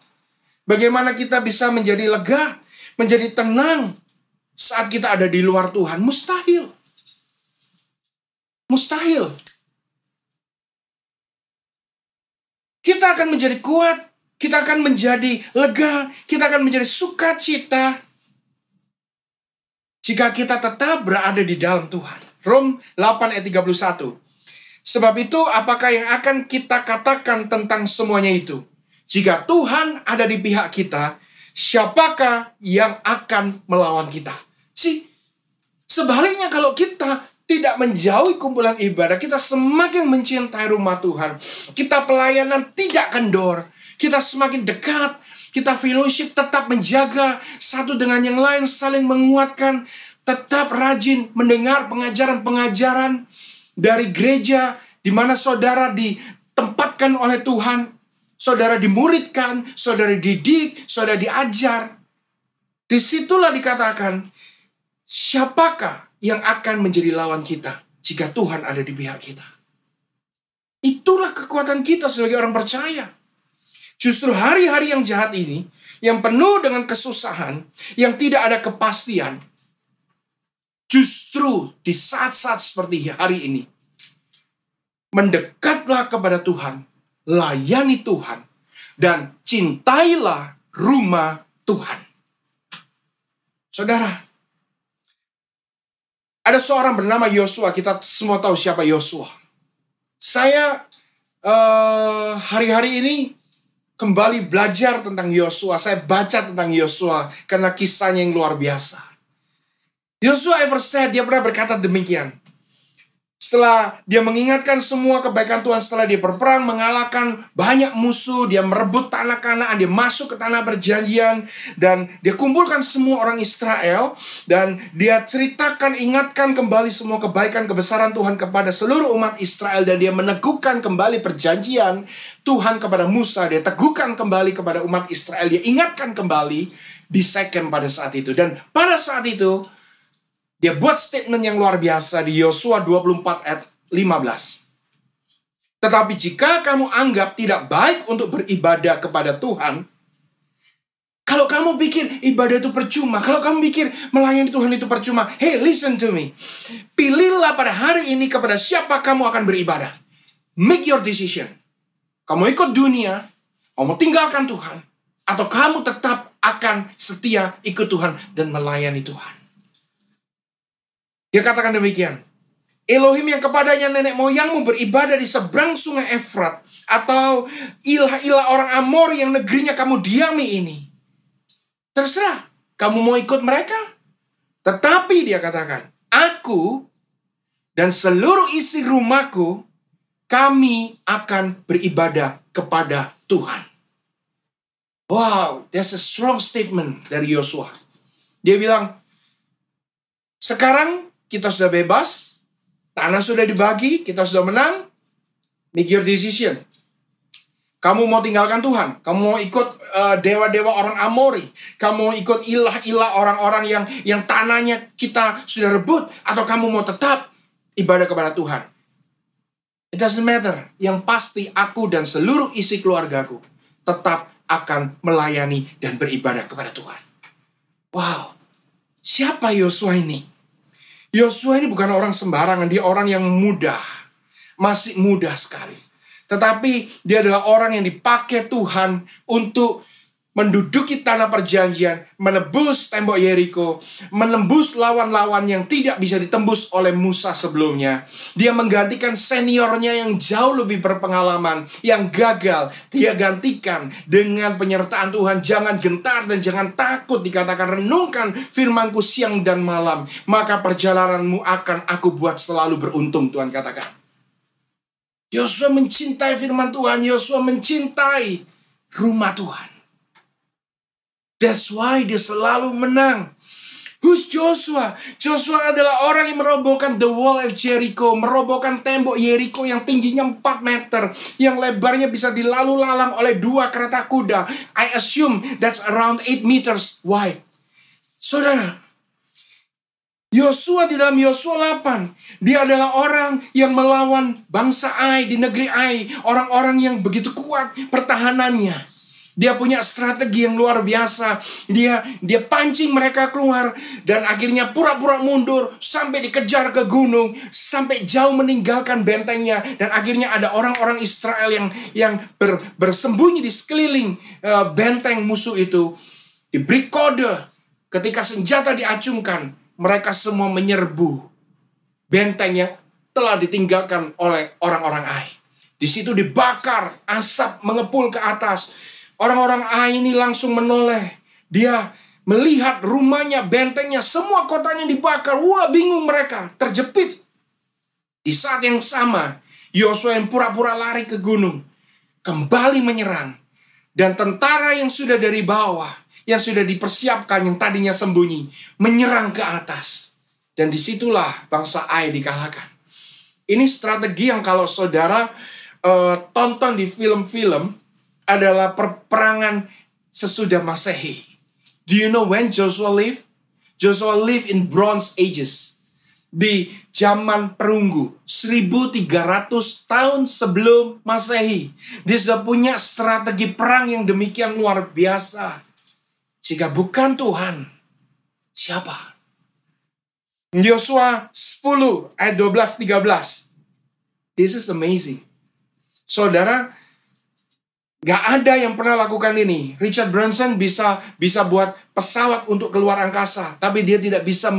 Bagaimana kita bisa menjadi lega, menjadi tenang saat kita ada di luar Tuhan? Mustahil. Mustahil. Kita akan menjadi kuat, kita akan menjadi lega, kita akan menjadi sukacita jika kita tetap berada di dalam Tuhan. Rom 8 ayat 31. Sebab itu apakah yang akan kita katakan tentang semuanya itu? Jika Tuhan ada di pihak kita, siapakah yang akan melawan kita? Sebaliknya kalau kita tidak menjauhi kumpulan ibadah, kita semakin mencintai rumah Tuhan. Kita pelayanan tidak kendor. Kita semakin dekat. Kita fellowship tetap menjaga satu dengan yang lain, saling menguatkan. Tetap rajin mendengar pengajaran-pengajaran dari gereja di mana saudara ditempatkan oleh Tuhan. Saudara dimuridkan, saudara dididik, saudara diajar. Disitulah dikatakan, siapakah yang akan menjadi lawan kita jika Tuhan ada di pihak kita? Itulah kekuatan kita sebagai orang percaya. Justru hari-hari yang jahat ini, yang penuh dengan kesusahan, yang tidak ada kepastian, justru di saat-saat seperti hari ini, mendekatlah kepada Tuhan, layani Tuhan, dan cintailah rumah Tuhan. Saudara, ada seorang bernama Yosua. Kita semua tahu siapa Yosua. Saya hari-hari ini kembali belajar tentang Yosua. Saya baca tentang Yosua karena kisahnya yang luar biasa. Yosua ever said, dia pernah berkata demikian. Setelah dia mengingatkan semua kebaikan Tuhan, setelah dia berperang, mengalahkan banyak musuh, dia merebut tanah Kanaan, dia masuk ke tanah perjanjian, dan dia kumpulkan semua orang Israel, dan dia ceritakan, ingatkan kembali semua kebaikan, kebesaran Tuhan kepada seluruh umat Israel, dan dia meneguhkan kembali perjanjian Tuhan kepada Musa, dia teguhkan kembali kepada umat Israel, dia ingatkan kembali di Shechem pada saat itu. Dan pada saat itu, dia buat statement yang luar biasa di Yosua 24 ayat 15. Tetapi jika kamu anggap tidak baik untuk beribadah kepada Tuhan, kalau kamu pikir ibadah itu percuma, kalau kamu pikir melayani Tuhan itu percuma, hey, listen to me. Pilihlah pada hari ini kepada siapa kamu akan beribadah. Make your decision. Kamu ikut dunia, kamu tinggalkan Tuhan, atau kamu tetap akan setia ikut Tuhan dan melayani Tuhan. Dia katakan demikian. Elohim yang kepadanya nenek moyangmu beribadah di seberang sungai Efrat, atau ilah-ilah orang Amor yang negerinya kamu diami ini. Terserah, kamu mau ikut mereka. Tetapi dia katakan, aku dan seluruh isi rumahku, kami akan beribadah kepada Tuhan. Wow, that's a strong statement dari Yosua. Dia bilang, sekarang kita sudah bebas, tanah sudah dibagi, kita sudah menang, make your decision. Kamu mau tinggalkan Tuhan? Kamu mau ikut dewa-dewa orang Amori? Kamu mau ikut ilah-ilah orang-orang yang tanahnya kita sudah rebut? Atau kamu mau tetap ibadah kepada Tuhan? It doesn't matter. Yang pasti aku dan seluruh isi keluargaku tetap akan melayani dan beribadah kepada Tuhan. Wow. Siapa Yosua ini? Yosua ini bukan orang sembarangan. Dia orang yang muda. Masih muda sekali. Tetapi dia adalah orang yang dipakai Tuhan untuk menduduki tanah perjanjian, menebus tembok Yeriko, menembus lawan-lawan yang tidak bisa ditembus oleh Musa sebelumnya. Dia menggantikan seniornya yang jauh lebih berpengalaman, yang gagal. Dia gantikan dengan penyertaan Tuhan. Jangan gentar dan jangan takut, dikatakan renungkan firman-Ku siang dan malam, maka perjalananmu akan aku buat selalu beruntung, Tuhan katakan. Yosua mencintai firman Tuhan. Yosua mencintai rumah Tuhan. That's why dia selalu menang. Who's Joshua? Joshua adalah orang yang merobohkan the wall of Jericho. Merobohkan tembok Yeriko yang tingginya 4 meter. Yang lebarnya bisa dilalu lalang oleh 2 kereta kuda. I assume that's around 8 meters wide. Saudara, Yosua di dalam Yosua 8, dia adalah orang yang melawan bangsa Ai di negeri Ai. Orang-orang yang begitu kuat pertahanannya. Dia punya strategi yang luar biasa. Dia pancing mereka keluar. Dan akhirnya pura-pura mundur sampai dikejar ke gunung. Sampai jauh meninggalkan bentengnya. Dan akhirnya ada orang-orang Israel yang bersembunyi di sekeliling benteng musuh itu. Diberi kode ketika senjata diacungkan. Mereka semua menyerbu benteng yang telah ditinggalkan oleh orang-orang Ai. Di situ dibakar, asap mengepul ke atas. Orang-orang Ai ini langsung menoleh. Dia melihat rumahnya, bentengnya, semua kotanya dibakar. Wah, bingung mereka, terjepit. Di saat yang sama, Yosua yang pura-pura lari ke gunung kembali menyerang. Dan tentara yang sudah dari bawah, yang sudah dipersiapkan, yang tadinya sembunyi, menyerang ke atas. Dan disitulah bangsa Ai dikalahkan. Ini strategi yang kalau saudara tonton di film-film, adalah perperangan sesudah Masehi. Do you know when Joshua lived? Joshua lived in Bronze Ages. Di zaman perunggu, 1300 tahun sebelum Masehi. Dia sudah punya strategi perang yang demikian luar biasa. Jika bukan Tuhan, siapa? Yosua 10 ayat 12-13. This is amazing. Saudara, gak ada yang pernah lakukan ini. Richard Branson bisa buat pesawat untuk keluar angkasa, tapi dia tidak bisa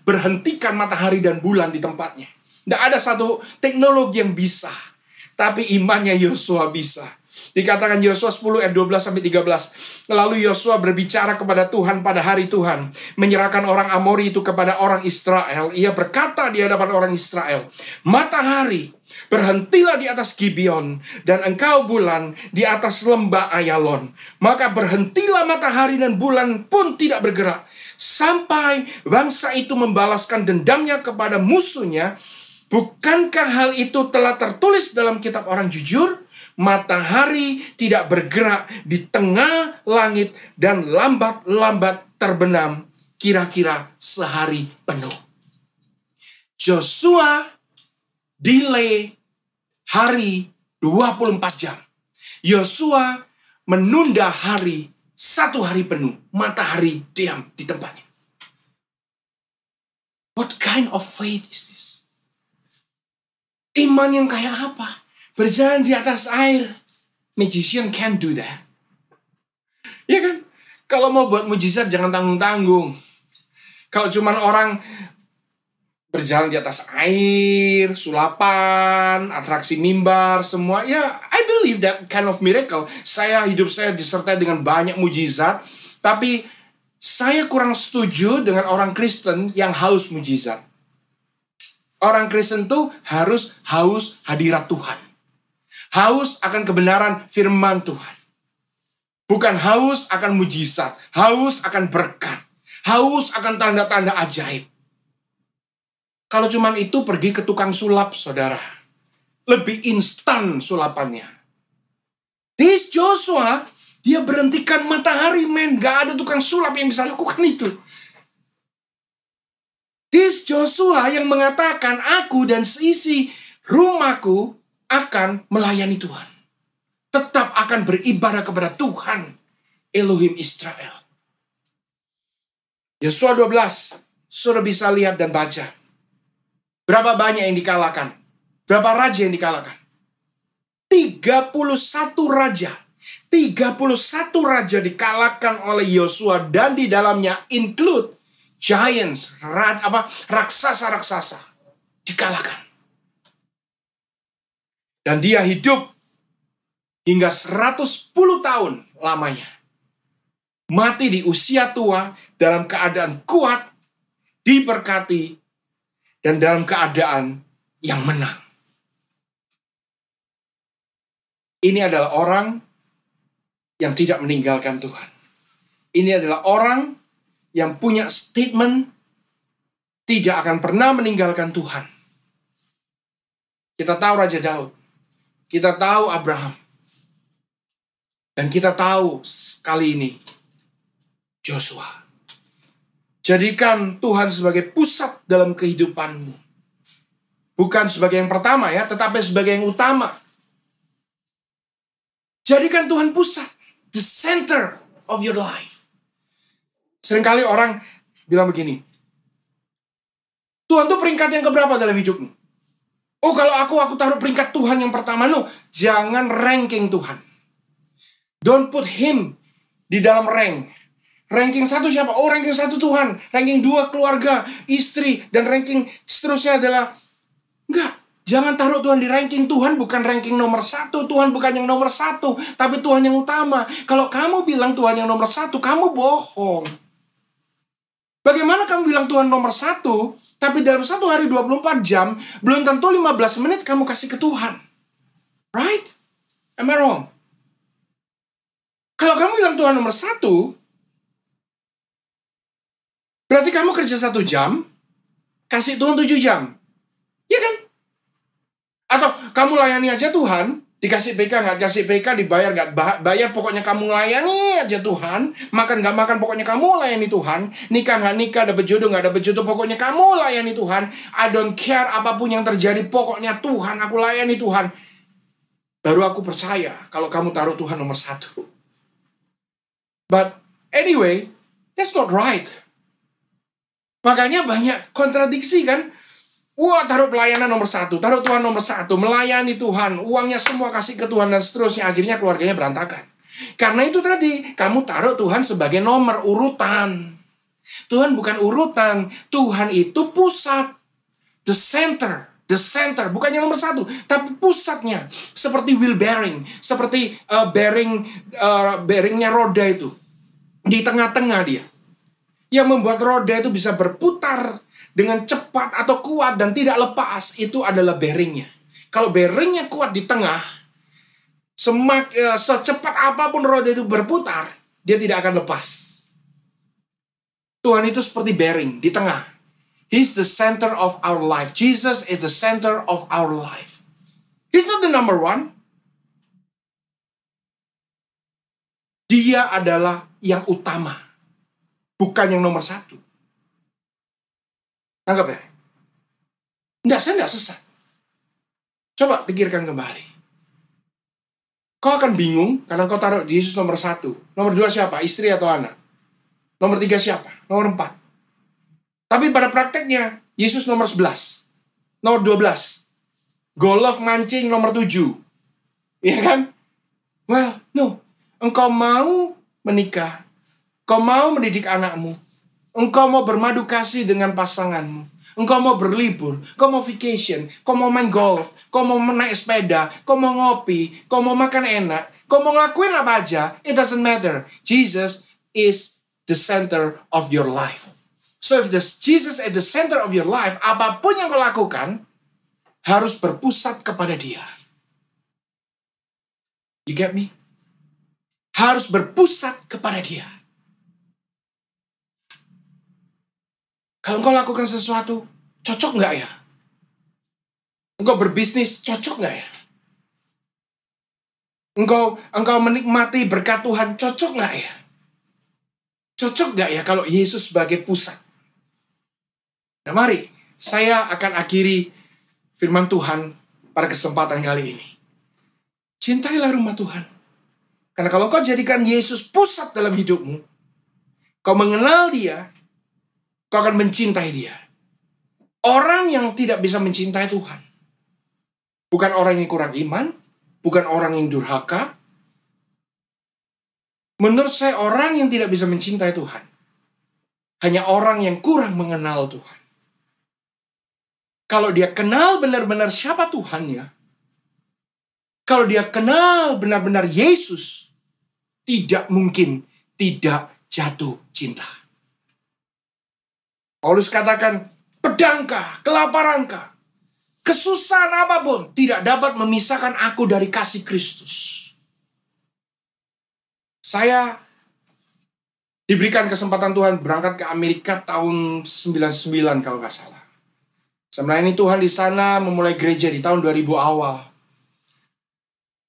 berhentikan matahari dan bulan di tempatnya. Gak ada satu teknologi yang bisa. Tapi imannya Yosua bisa. Dikatakan Yosua 10 ayat 12-13. Lalu Yosua berbicara kepada Tuhan pada hari Tuhan, menyerahkan orang Amori itu kepada orang Israel. Ia berkata di hadapan orang Israel, matahari, berhentilah di atas Gibeon, dan engkau bulan di atas lembah Ayalon. Maka berhentilah matahari dan bulan pun tidak bergerak, sampai bangsa itu membalaskan dendamnya kepada musuhnya. Bukankah hal itu telah tertulis dalam kitab orang jujur? Matahari tidak bergerak di tengah langit dan lambat-lambat terbenam kira-kira sehari penuh. Joshua delay hari 24 jam. Yosua menunda hari 1 hari penuh. Matahari diam di tempatnya. What kind of faith is this? Iman yang kayak apa? Berjalan di atas air. Magician can't do that. Ya kan? Kalau mau buat mujizat jangan tanggung-tanggung. Kalau cuman orang berjalan di atas air, sulapan, atraksi mimbar, semua. Ya, I believe that kind of miracle. Hidup saya disertai dengan banyak mujizat. Tapi saya kurang setuju dengan orang Kristen yang haus mujizat. Orang Kristen tuh harus haus hadirat Tuhan. Haus akan kebenaran firman Tuhan. Bukan haus akan mujizat. Haus akan berkat. Haus akan tanda-tanda ajaib. Kalau cuman itu pergi ke tukang sulap, saudara. Lebih instan sulapannya. This Joshua, dia berhentikan matahari, men. Gak ada tukang sulap yang bisa lakukan itu. This Joshua yang mengatakan, aku dan seisi rumahku akan melayani Tuhan. Tetap akan beribadah kepada Tuhan, Elohim Israel. Yosua 12, sudah bisa lihat dan baca. Berapa banyak yang dikalahkan? Berapa raja yang dikalahkan? 31 raja. 31 raja dikalahkan oleh Yosua, dan di dalamnya include giants, raksasa-raksasa dikalahkan. Dan dia hidup hingga 110 tahun lamanya. Mati di usia tua dalam keadaan kuat, diberkati, dan dalam keadaan yang menang. Ini adalah orang yang tidak meninggalkan Tuhan. Ini adalah orang yang punya statement tidak akan pernah meninggalkan Tuhan. Kita tahu Raja Daud. Kita tahu Abraham. Dan kita tahu kali ini Joshua. Jadikan Tuhan sebagai pusat dalam kehidupanmu. Bukan sebagai yang pertama ya, tetapi sebagai yang utama. Jadikan Tuhan pusat. The center of your life. Seringkali orang bilang begini. Tuhan tuh peringkat yang keberapa dalam hidupmu? Oh, kalau aku taruh peringkat Tuhan yang pertama. No, jangan ranking Tuhan. Don't put him di dalam rank. Ranking 1 siapa? Oh, ranking 1 Tuhan. Ranking 2 keluarga, istri, dan ranking seterusnya adalah enggak. Jangan taruh Tuhan di ranking. Tuhan bukan ranking nomor 1. Tuhan bukan yang nomor 1, tapi Tuhan yang utama. Kalau kamu bilang Tuhan yang nomor 1, kamu bohong. Bagaimana kamu bilang Tuhan nomor 1, tapi dalam 1 hari 24 jam, belum tentu 15 menit kamu kasih ke Tuhan. Right? Am I wrong? Kalau kamu bilang Tuhan nomor 1, berarti kamu kerja 1 jam, kasih Tuhan 7 jam. Iya kan? Atau kamu layani aja Tuhan, dikasih PK, nggak kasih PK, dibayar, nggak bayar, pokoknya kamu layani aja Tuhan. Makan nggak makan, pokoknya kamu layani Tuhan. Nikah nggak nikah, dapet jodoh nggak dapet jodoh, pokoknya kamu layani Tuhan. I don't care apapun yang terjadi, pokoknya Tuhan, aku layani Tuhan. Baru aku percaya kalau kamu taruh Tuhan nomor 1. But anyway, that's not right. Makanya banyak kontradiksi kan. Wah, taruh pelayanan nomor 1, taruh Tuhan nomor 1, melayani Tuhan, uangnya semua kasih ke Tuhan, dan seterusnya. Akhirnya keluarganya berantakan. Karena itu tadi, kamu taruh Tuhan sebagai nomor urutan. Tuhan bukan urutan, Tuhan itu pusat. The center, bukannya nomor 1, tapi pusatnya. Seperti wheel bearing, seperti bearingnya roda itu. Di tengah-tengah dia. Yang membuat roda itu bisa berputar dengan cepat atau kuat dan tidak lepas, itu adalah bearingnya. Kalau bearingnya kuat di tengah, secepat apapun roda itu berputar, dia tidak akan lepas. Tuhan itu seperti bearing di tengah. He's the center of our life. Jesus is the center of our life. He's not the number 1. Dia adalah yang utama, bukan yang nomor 1. Anggap ya? Saya enggak sesat. Coba pikirkan kembali. Kau akan bingung karena kau taruh Yesus nomor 1. Nomor 2 siapa? Istri atau anak? Nomor 3 siapa? Nomor 4. Tapi pada prakteknya, Yesus nomor 11. Nomor 12. Golf mancing nomor 7. Iya kan? Well, no. Engkau mau menikah. Kau mau mendidik anakmu. Engkau mau bermadu kasih dengan pasanganmu. Engkau mau berlibur. Kau mau vacation. Kau mau main golf. Kau mau naik sepeda. Kau mau ngopi. Kau mau makan enak. Kau mau ngelakuin apa aja. It doesn't matter. Jesus is the center of your life. So if Jesus is the center of your life, apapun yang kau lakukan harus berpusat kepada Dia. You get me? Harus berpusat kepada Dia. Kalau engkau lakukan sesuatu, cocok nggak ya? Engkau berbisnis, cocok nggak ya? Engkau menikmati berkat Tuhan, cocok nggak ya? Cocok nggak ya kalau Yesus sebagai pusat? Nah, mari saya akan akhiri firman Tuhan pada kesempatan kali ini. Cintailah rumah Tuhan. Karena kalau kau jadikan Yesus pusat dalam hidupmu, kau mengenal Dia, kau akan mencintai Dia. Orang yang tidak bisa mencintai Tuhan, bukan orang yang kurang iman, bukan orang yang durhaka. Menurut saya orang yang tidak bisa mencintai Tuhan hanya orang yang kurang mengenal Tuhan. Kalau dia kenal benar-benar siapa Tuhannya, kalau dia kenal benar-benar Yesus, tidak mungkin tidak jatuh cinta. Paulus katakan, pedangkah, kelaparankah, kesusahan apapun tidak dapat memisahkan aku dari kasih Kristus. Saya diberikan kesempatan Tuhan berangkat ke Amerika tahun 99 kalau nggak salah. Saya melayani Tuhan di sana, memulai gereja di tahun 2000 awal.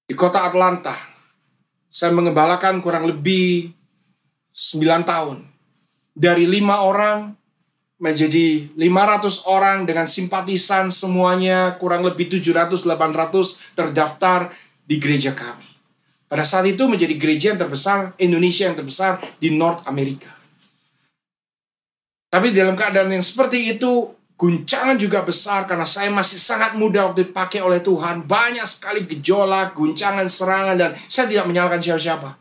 Di kota Atlanta. Saya mengembalakan kurang lebih 9 tahun. Dari 5 orang menjadi 500 orang dengan simpatisan semuanya, kurang lebih 700-800 terdaftar di gereja kami. Pada saat itu menjadi gereja yang terbesar, Indonesia yang terbesar di North America. Tapi dalam keadaan yang seperti itu, guncangan juga besar karena saya masih sangat muda waktu dipakai oleh Tuhan. Banyak sekali gejolak, guncangan, serangan, dan saya tidak menyalahkan siapa-siapa.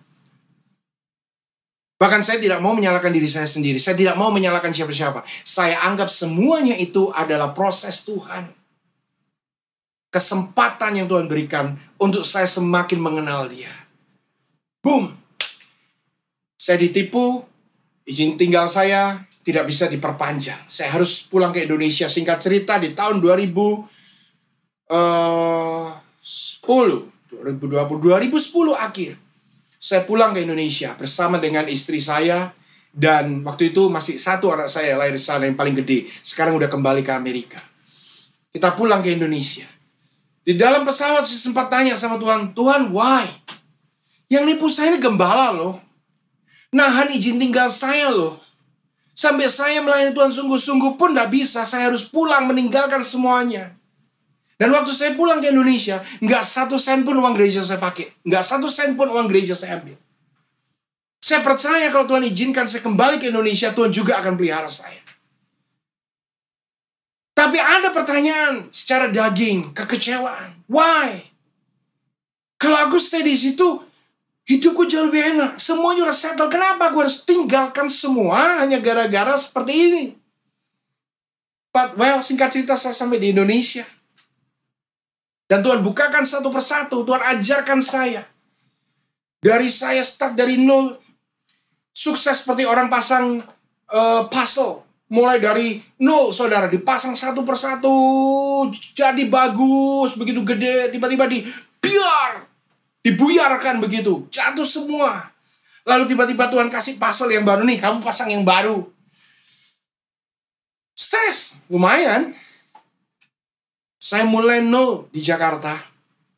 Bahkan saya tidak mau menyalahkan diri saya sendiri. Saya tidak mau menyalahkan siapa-siapa. Saya anggap semuanya itu adalah proses Tuhan. Kesempatan yang Tuhan berikan untuk saya semakin mengenal Dia. Boom. Saya ditipu, izin tinggal saya tidak bisa diperpanjang. Saya harus pulang ke Indonesia. Singkat cerita, di tahun 2010 akhir, saya pulang ke Indonesia bersama dengan istri saya. Dan waktu itu masih satu anak saya lahir di sana yang paling gede. Sekarang udah kembali ke Amerika. Kita pulang ke Indonesia. Di dalam pesawat saya sempat tanya sama Tuhan, Tuhan, why? Yang nipu saya ini gembala loh. Nahan izin tinggal saya loh. Sampai saya melayani Tuhan sungguh-sungguh pun gak bisa. Saya harus pulang meninggalkan semuanya. Dan waktu saya pulang ke Indonesia, gak 1 sen pun uang gereja saya pakai. Gak 1 sen pun uang gereja saya ambil. Saya percaya kalau Tuhan izinkan saya kembali ke Indonesia, Tuhan juga akan pelihara saya. Tapi ada pertanyaan secara daging, kekecewaan. Why? Kalau aku stay di situ, hidupku jauh lebih enak. Semuanya udah settle. Kenapa aku harus tinggalkan semua hanya gara-gara seperti ini? But well, singkat cerita saya sampai di Indonesia. Dan Tuhan bukakan satu persatu. Tuhan ajarkan saya. Dari saya start dari nol. Sukses seperti orang pasang puzzle. Mulai dari nol, saudara. Dipasang satu persatu. Jadi bagus. Begitu gede. Tiba-tiba dibuyarkan begitu. Jatuh semua. Lalu tiba-tiba Tuhan kasih puzzle yang baru nih. Kamu pasang yang baru. Stres. Lumayan. Saya mulai nol di Jakarta.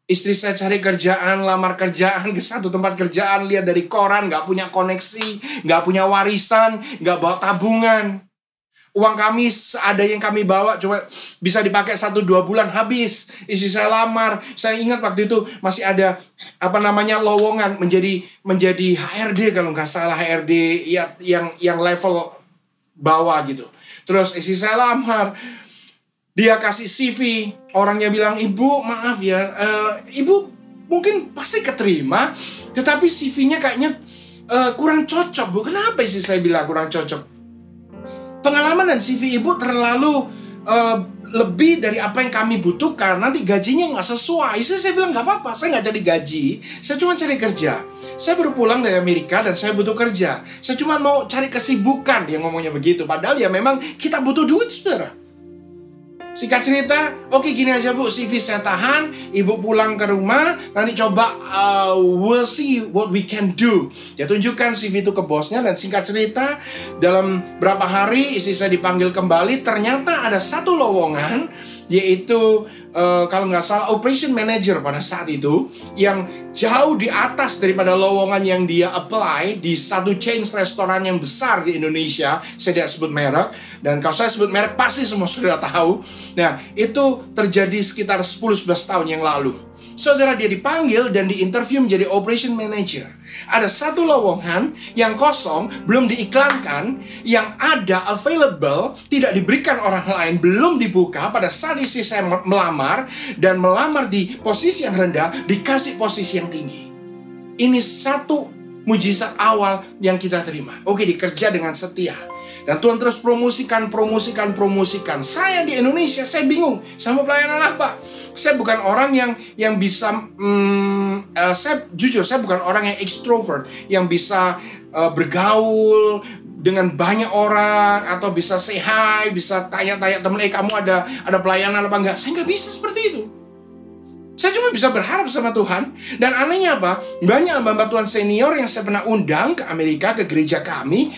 Istri saya cari kerjaan, lamar kerjaan ke satu tempat kerjaan. Lihat dari koran. Gak punya koneksi. Gak punya warisan. Gak bawa tabungan. Uang kami ada yang kami bawa cuma bisa dipakai 1-2 bulan habis. Istri saya lamar. Saya ingat waktu itu masih ada lowongan menjadi HRD kalau nggak salah, HRD ya, yang level bawah gitu. Terus istri saya lamar. Dia kasih CV. Orangnya bilang, "Ibu, maaf ya, Ibu mungkin pasti keterima, tetapi CV-nya kayaknya kurang cocok, Bu." Kenapa istri saya bilang kurang cocok? Pengalaman dan CV ibu terlalu lebih dari apa yang kami butuhkan. Nanti gajinya nggak sesuai. Saya bilang nggak apa-apa, saya nggak cari gaji. Saya cuma cari kerja. Saya baru pulang dari Amerika dan saya butuh kerja. Saya cuma mau cari kesibukan. Dia ngomongnya begitu. Padahal ya memang kita butuh duit, saudara. Singkat cerita, oke gini aja Bu, CV saya tahan. Ibu pulang ke rumah, nanti coba we'll see what we can do. Dia tunjukkan CV itu ke bosnya. Dan singkat cerita, dalam berapa hari istri saya dipanggil kembali. Ternyata ada satu lowongan yaitu kalau nggak salah operation manager pada saat itu, yang jauh di atas daripada lowongan yang dia apply di satu chain restoran yang besar di Indonesia. Saya tidak sebut merek, dan kalau saya sebut merek pasti semua sudah tahu. Nah, itu terjadi sekitar 10-11 tahun yang lalu. Saudara, dia dipanggil dan diinterview menjadi operation manager. Ada satu lowongan yang kosong, belum diiklankan, yang ada available, tidak diberikan orang lain, belum dibuka. Pada saat isi saya melamar, dan melamar di posisi yang rendah, dikasih posisi yang tinggi. Ini satu mujizat awal yang kita terima. Oke, dikerja dengan setia. Dan Tuhan terus promosikan. Saya di Indonesia, saya bingung sama pelayanan apa. Saya bukan orang yang bisa, saya bukan orang yang extrovert, yang bisa bergaul dengan banyak orang, atau bisa say hi, bisa tanya-tanya temen, kamu ada pelayanan apa enggak. Saya nggak bisa seperti itu. Saya cuma bisa berharap sama Tuhan. Dan anehnya apa? Banyak hamba Tuhan senior yang saya pernah undang ke Amerika, ke gereja kami.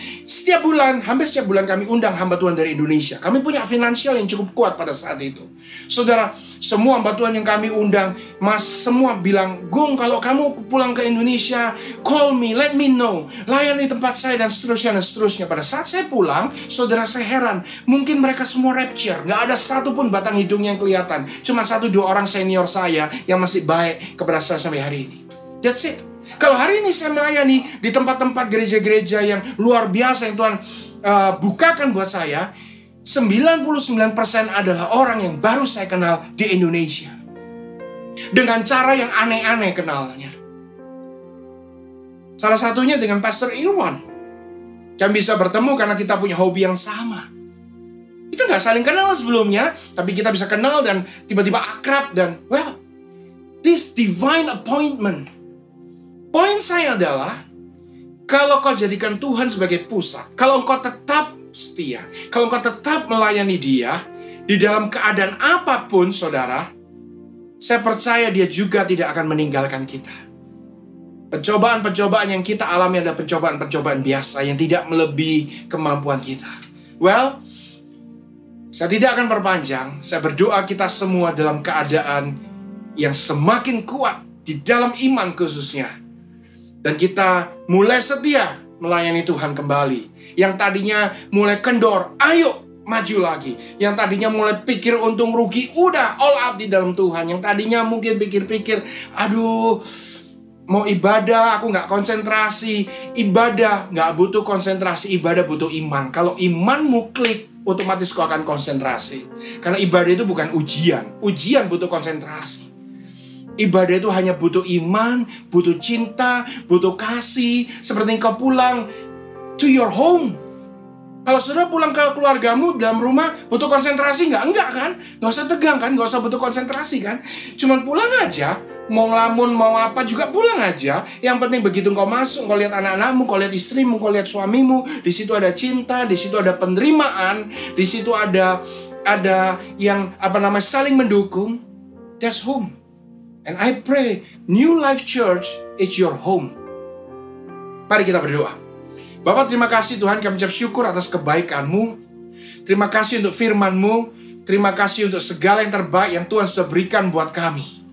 Hampir setiap bulan kami undang hamba Tuhan dari Indonesia. Kami punya finansial yang cukup kuat pada saat itu. Saudara, semua hamba Tuhan yang kami undang, semua bilang, Gung, kalau kamu pulang ke Indonesia, call me, let me know, layani tempat saya, dan seterusnya. Pada saat saya pulang, saudara, saya heran. Mungkin mereka semua rapture. Gak ada satupun batang hidung yang kelihatan. Cuma 1-2 orang senior saya yang masih baik kepada saya sampai hari ini. That's it. Kalau hari ini saya melayani di tempat-tempat gereja-gereja yang luar biasa yang Tuhan bukakan buat saya, 99% adalah orang yang baru saya kenal di Indonesia. Dengan cara yang aneh-aneh kenalnya. Salah satunya dengan Pastor Irwan. Kami bisa bertemu karena kita punya hobi yang sama. Kita nggak saling kenal sebelumnya, tapi kita bisa kenal dan tiba-tiba akrab, dan this divine appointment. Poin saya adalah, kalau kau jadikan Tuhan sebagai pusat, kalau engkau tetap setia, kalau engkau tetap melayani Dia di dalam keadaan apapun, saudara, saya percaya Dia juga tidak akan meninggalkan kita. Pencobaan-pencobaan yang kita alami adalah pencobaan-pencobaan biasa yang tidak melebihi kemampuan kita. Saya tidak akan perpanjang. Saya berdoa kita semua dalam keadaan yang semakin kuat di dalam iman khususnya. Dan kita mulai setia melayani Tuhan kembali. Yang tadinya mulai kendor, ayo maju lagi. Yang tadinya mulai pikir untung rugi, udah all out di dalam Tuhan. Yang tadinya mungkin pikir-pikir, aduh, mau ibadah aku nggak konsentrasi. Ibadah nggak butuh konsentrasi, ibadah butuh iman. Kalau imanmu klik, otomatis kau akan konsentrasi. Karena ibadah itu bukan ujian. Ujian butuh konsentrasi. Ibadah itu hanya butuh iman, butuh cinta, butuh kasih. Seperti engkau pulang to your home. Kalau sudah pulang ke keluargamu dalam rumah, butuh konsentrasi nggak? Enggak kan? Nggak usah tegang kan? Nggak usah butuh konsentrasi kan? Cuman pulang aja. Mau ngelamun, mau apa juga pulang aja. Yang penting begitu engkau masuk, engkau lihat anak-anakmu, engkau lihat istrimu, engkau lihat suamimu. Di situ ada cinta, di situ ada penerimaan, di situ ada yang saling mendukung. That's home. And I pray New Life Church is your home. Mari kita berdoa. Bapak, terima kasih Tuhan, kami ucap syukur atas kebaikan-Mu. Terima kasih untuk firman-Mu. Terima kasih untuk segala yang terbaik yang Tuhan sudah berikan buat kami.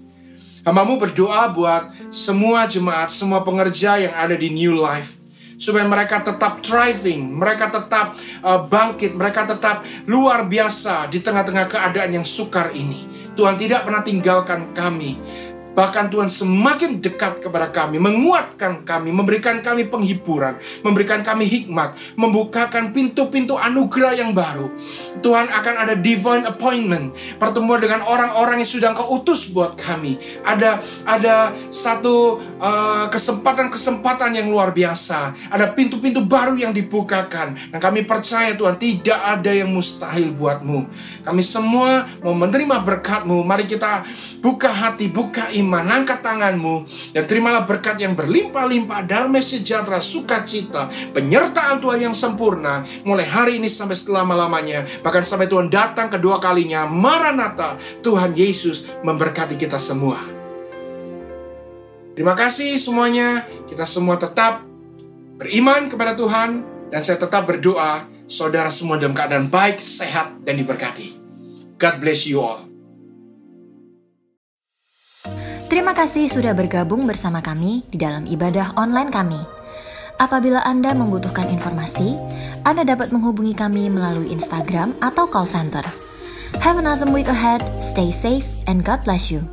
Hamba-Mu berdoa buat semua jemaat, semua pengerja yang ada di New Life, supaya mereka tetap thriving, mereka tetap bangkit, mereka tetap luar biasa di tengah-tengah keadaan yang sukar ini. Tuhan tidak pernah tinggalkan kami. Bahkan Tuhan semakin dekat kepada kami, menguatkan kami, memberikan kami penghiburan, memberikan kami hikmat, membukakan pintu-pintu anugerah yang baru. Tuhan akan ada divine appointment, pertemuan dengan orang-orang yang sudah Engkau utus buat kami. Ada satu kesempatan-kesempatan yang luar biasa. Ada pintu-pintu baru yang dibukakan. Dan kami percaya Tuhan, tidak ada yang mustahil buat-Mu. Kami semua mau menerima berkat-Mu. Mari kita buka hati, buka iman, angkat tanganmu, dan terimalah berkat yang berlimpah-limpah, damai sejahtera, sukacita, penyertaan Tuhan yang sempurna, mulai hari ini sampai selama-lamanya, bahkan sampai Tuhan datang kedua kalinya. Maranatha, Tuhan Yesus memberkati kita semua. Terima kasih semuanya. Kita semua tetap beriman kepada Tuhan, dan saya tetap berdoa, saudara semua dalam keadaan baik, sehat, dan diberkati. God bless you all. Terima kasih sudah bergabung bersama kami di dalam ibadah online kami. Apabila Anda membutuhkan informasi, Anda dapat menghubungi kami melalui Instagram atau call center. Have an awesome week ahead, stay safe, and God bless you.